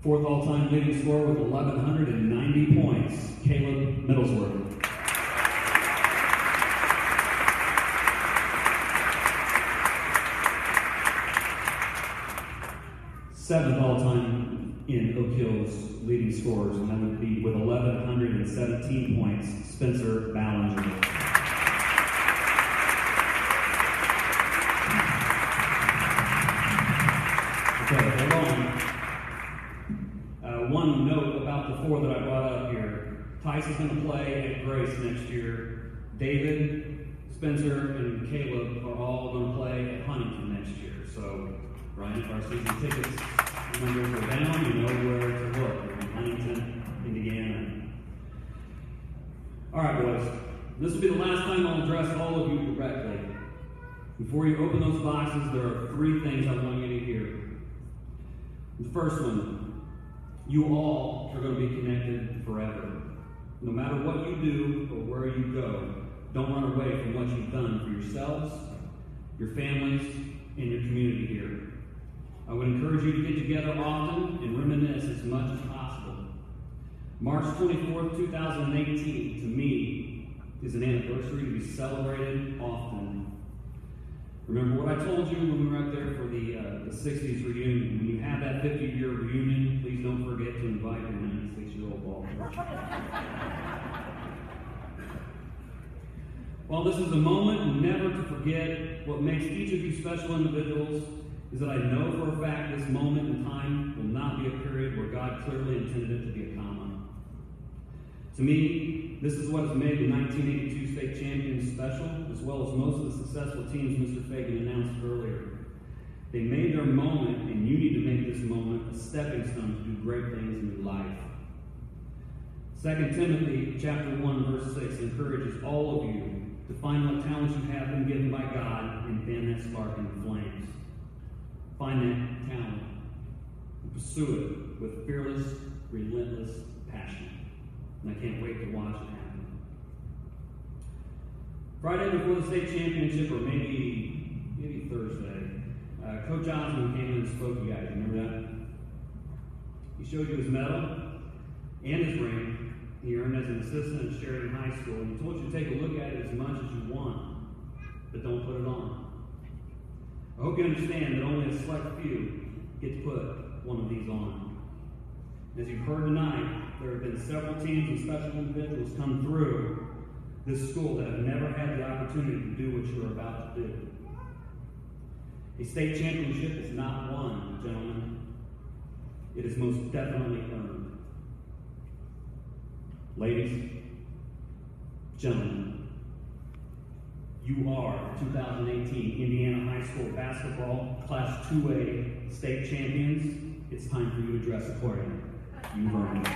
Fourth all-time leading scorer with 1,190 points, Caleb Middlesworth. Seventh all-time in Oak Hill's leading scorers, and that would be with 1,117 points, Spencer Ballinger. Okay, hold on. One note about the 4 that I brought up here. Tice is going to play at Grace next year. David, Spencer, and Caleb are all going to play at Huntington next year. So, Ryan, if our season tickets numbers are down, you know where to look. They're in Huntington, Indiana. All right, boys. This will be the last time I'll address all of you directly. Before you open those boxes, there are 3 things I want you to hear. The first one, you all are going to be connected forever. No matter what you do or where you go, don't run away from what you've done for yourselves, your families, and your community here. I would encourage you to get together often and reminisce as much as possible. March 24th, 2018, to me, is an anniversary to be celebrated often. Remember what I told you when we were up there for the 60s reunion. When you have that 50-year reunion, please don't forget to invite your 96-year-old ball coach. While this is a moment never to forget, what makes each of you special individuals is that I know for a fact this moment in time will not be a period where God clearly intended it to be a comma. To me, this is what has made the 1982 state champions special, as well as most of the successful teams Mr. Fagan announced earlier. They made their moment, and you need to make this moment a stepping stone to do great things in your life. 2 Timothy chapter 1, verse 6 encourages all of you to find what talents you have been given by God and fan that spark in the flames. Find that talent and pursue it with fearless, relentless passion. And I can't wait to watch it happen. Friday before the state championship, or maybe Thursday, Coach Osmond came in and spoke to you guys. Remember that? He showed you his medal and his ring he earned as an assistant at Sheridan High School, and he told you to take a look at it as much as you want, but don't put it on. I hope you understand that only a select few get to put one of these on. As you've heard tonight, there have been several teams and special individuals come through this school that have never had the opportunity to do what you're about to do. A state championship is not won, gentlemen. It is most definitely earned. Ladies, gentlemen, you are 2018 Indiana High School Basketball Class 2A state champions. It's time for you to dress accordingly. You've earned it.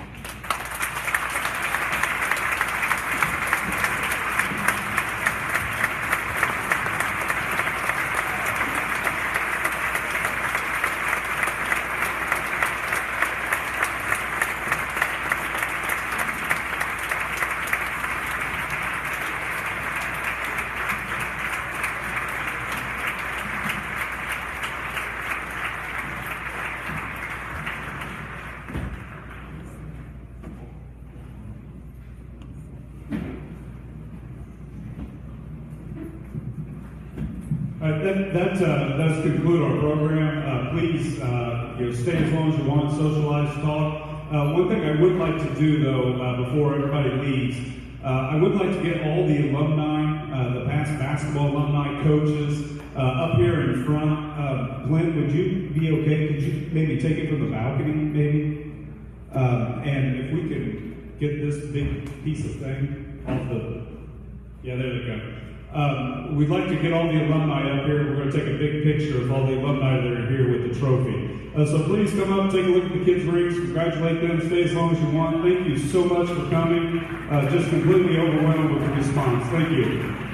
That does conclude our program. Please, stay as long as you want, socialize, talk. One thing I would like to do, though, before everybody leaves, I would like to get all the alumni, the past basketball alumni, coaches, up here in front. Glenn, would you be okay? Could you maybe take it from the balcony, maybe? And if we could get this big piece of thing off the... Yeah, there we go. We'd like to get all the alumni up here. We're going to take a big picture of all the alumni that are here with the trophy. So please come up, take a look at the kids' rings, congratulate them, stay as long as you want. Thank you so much for coming. Just completely overwhelmed with the response. Thank you.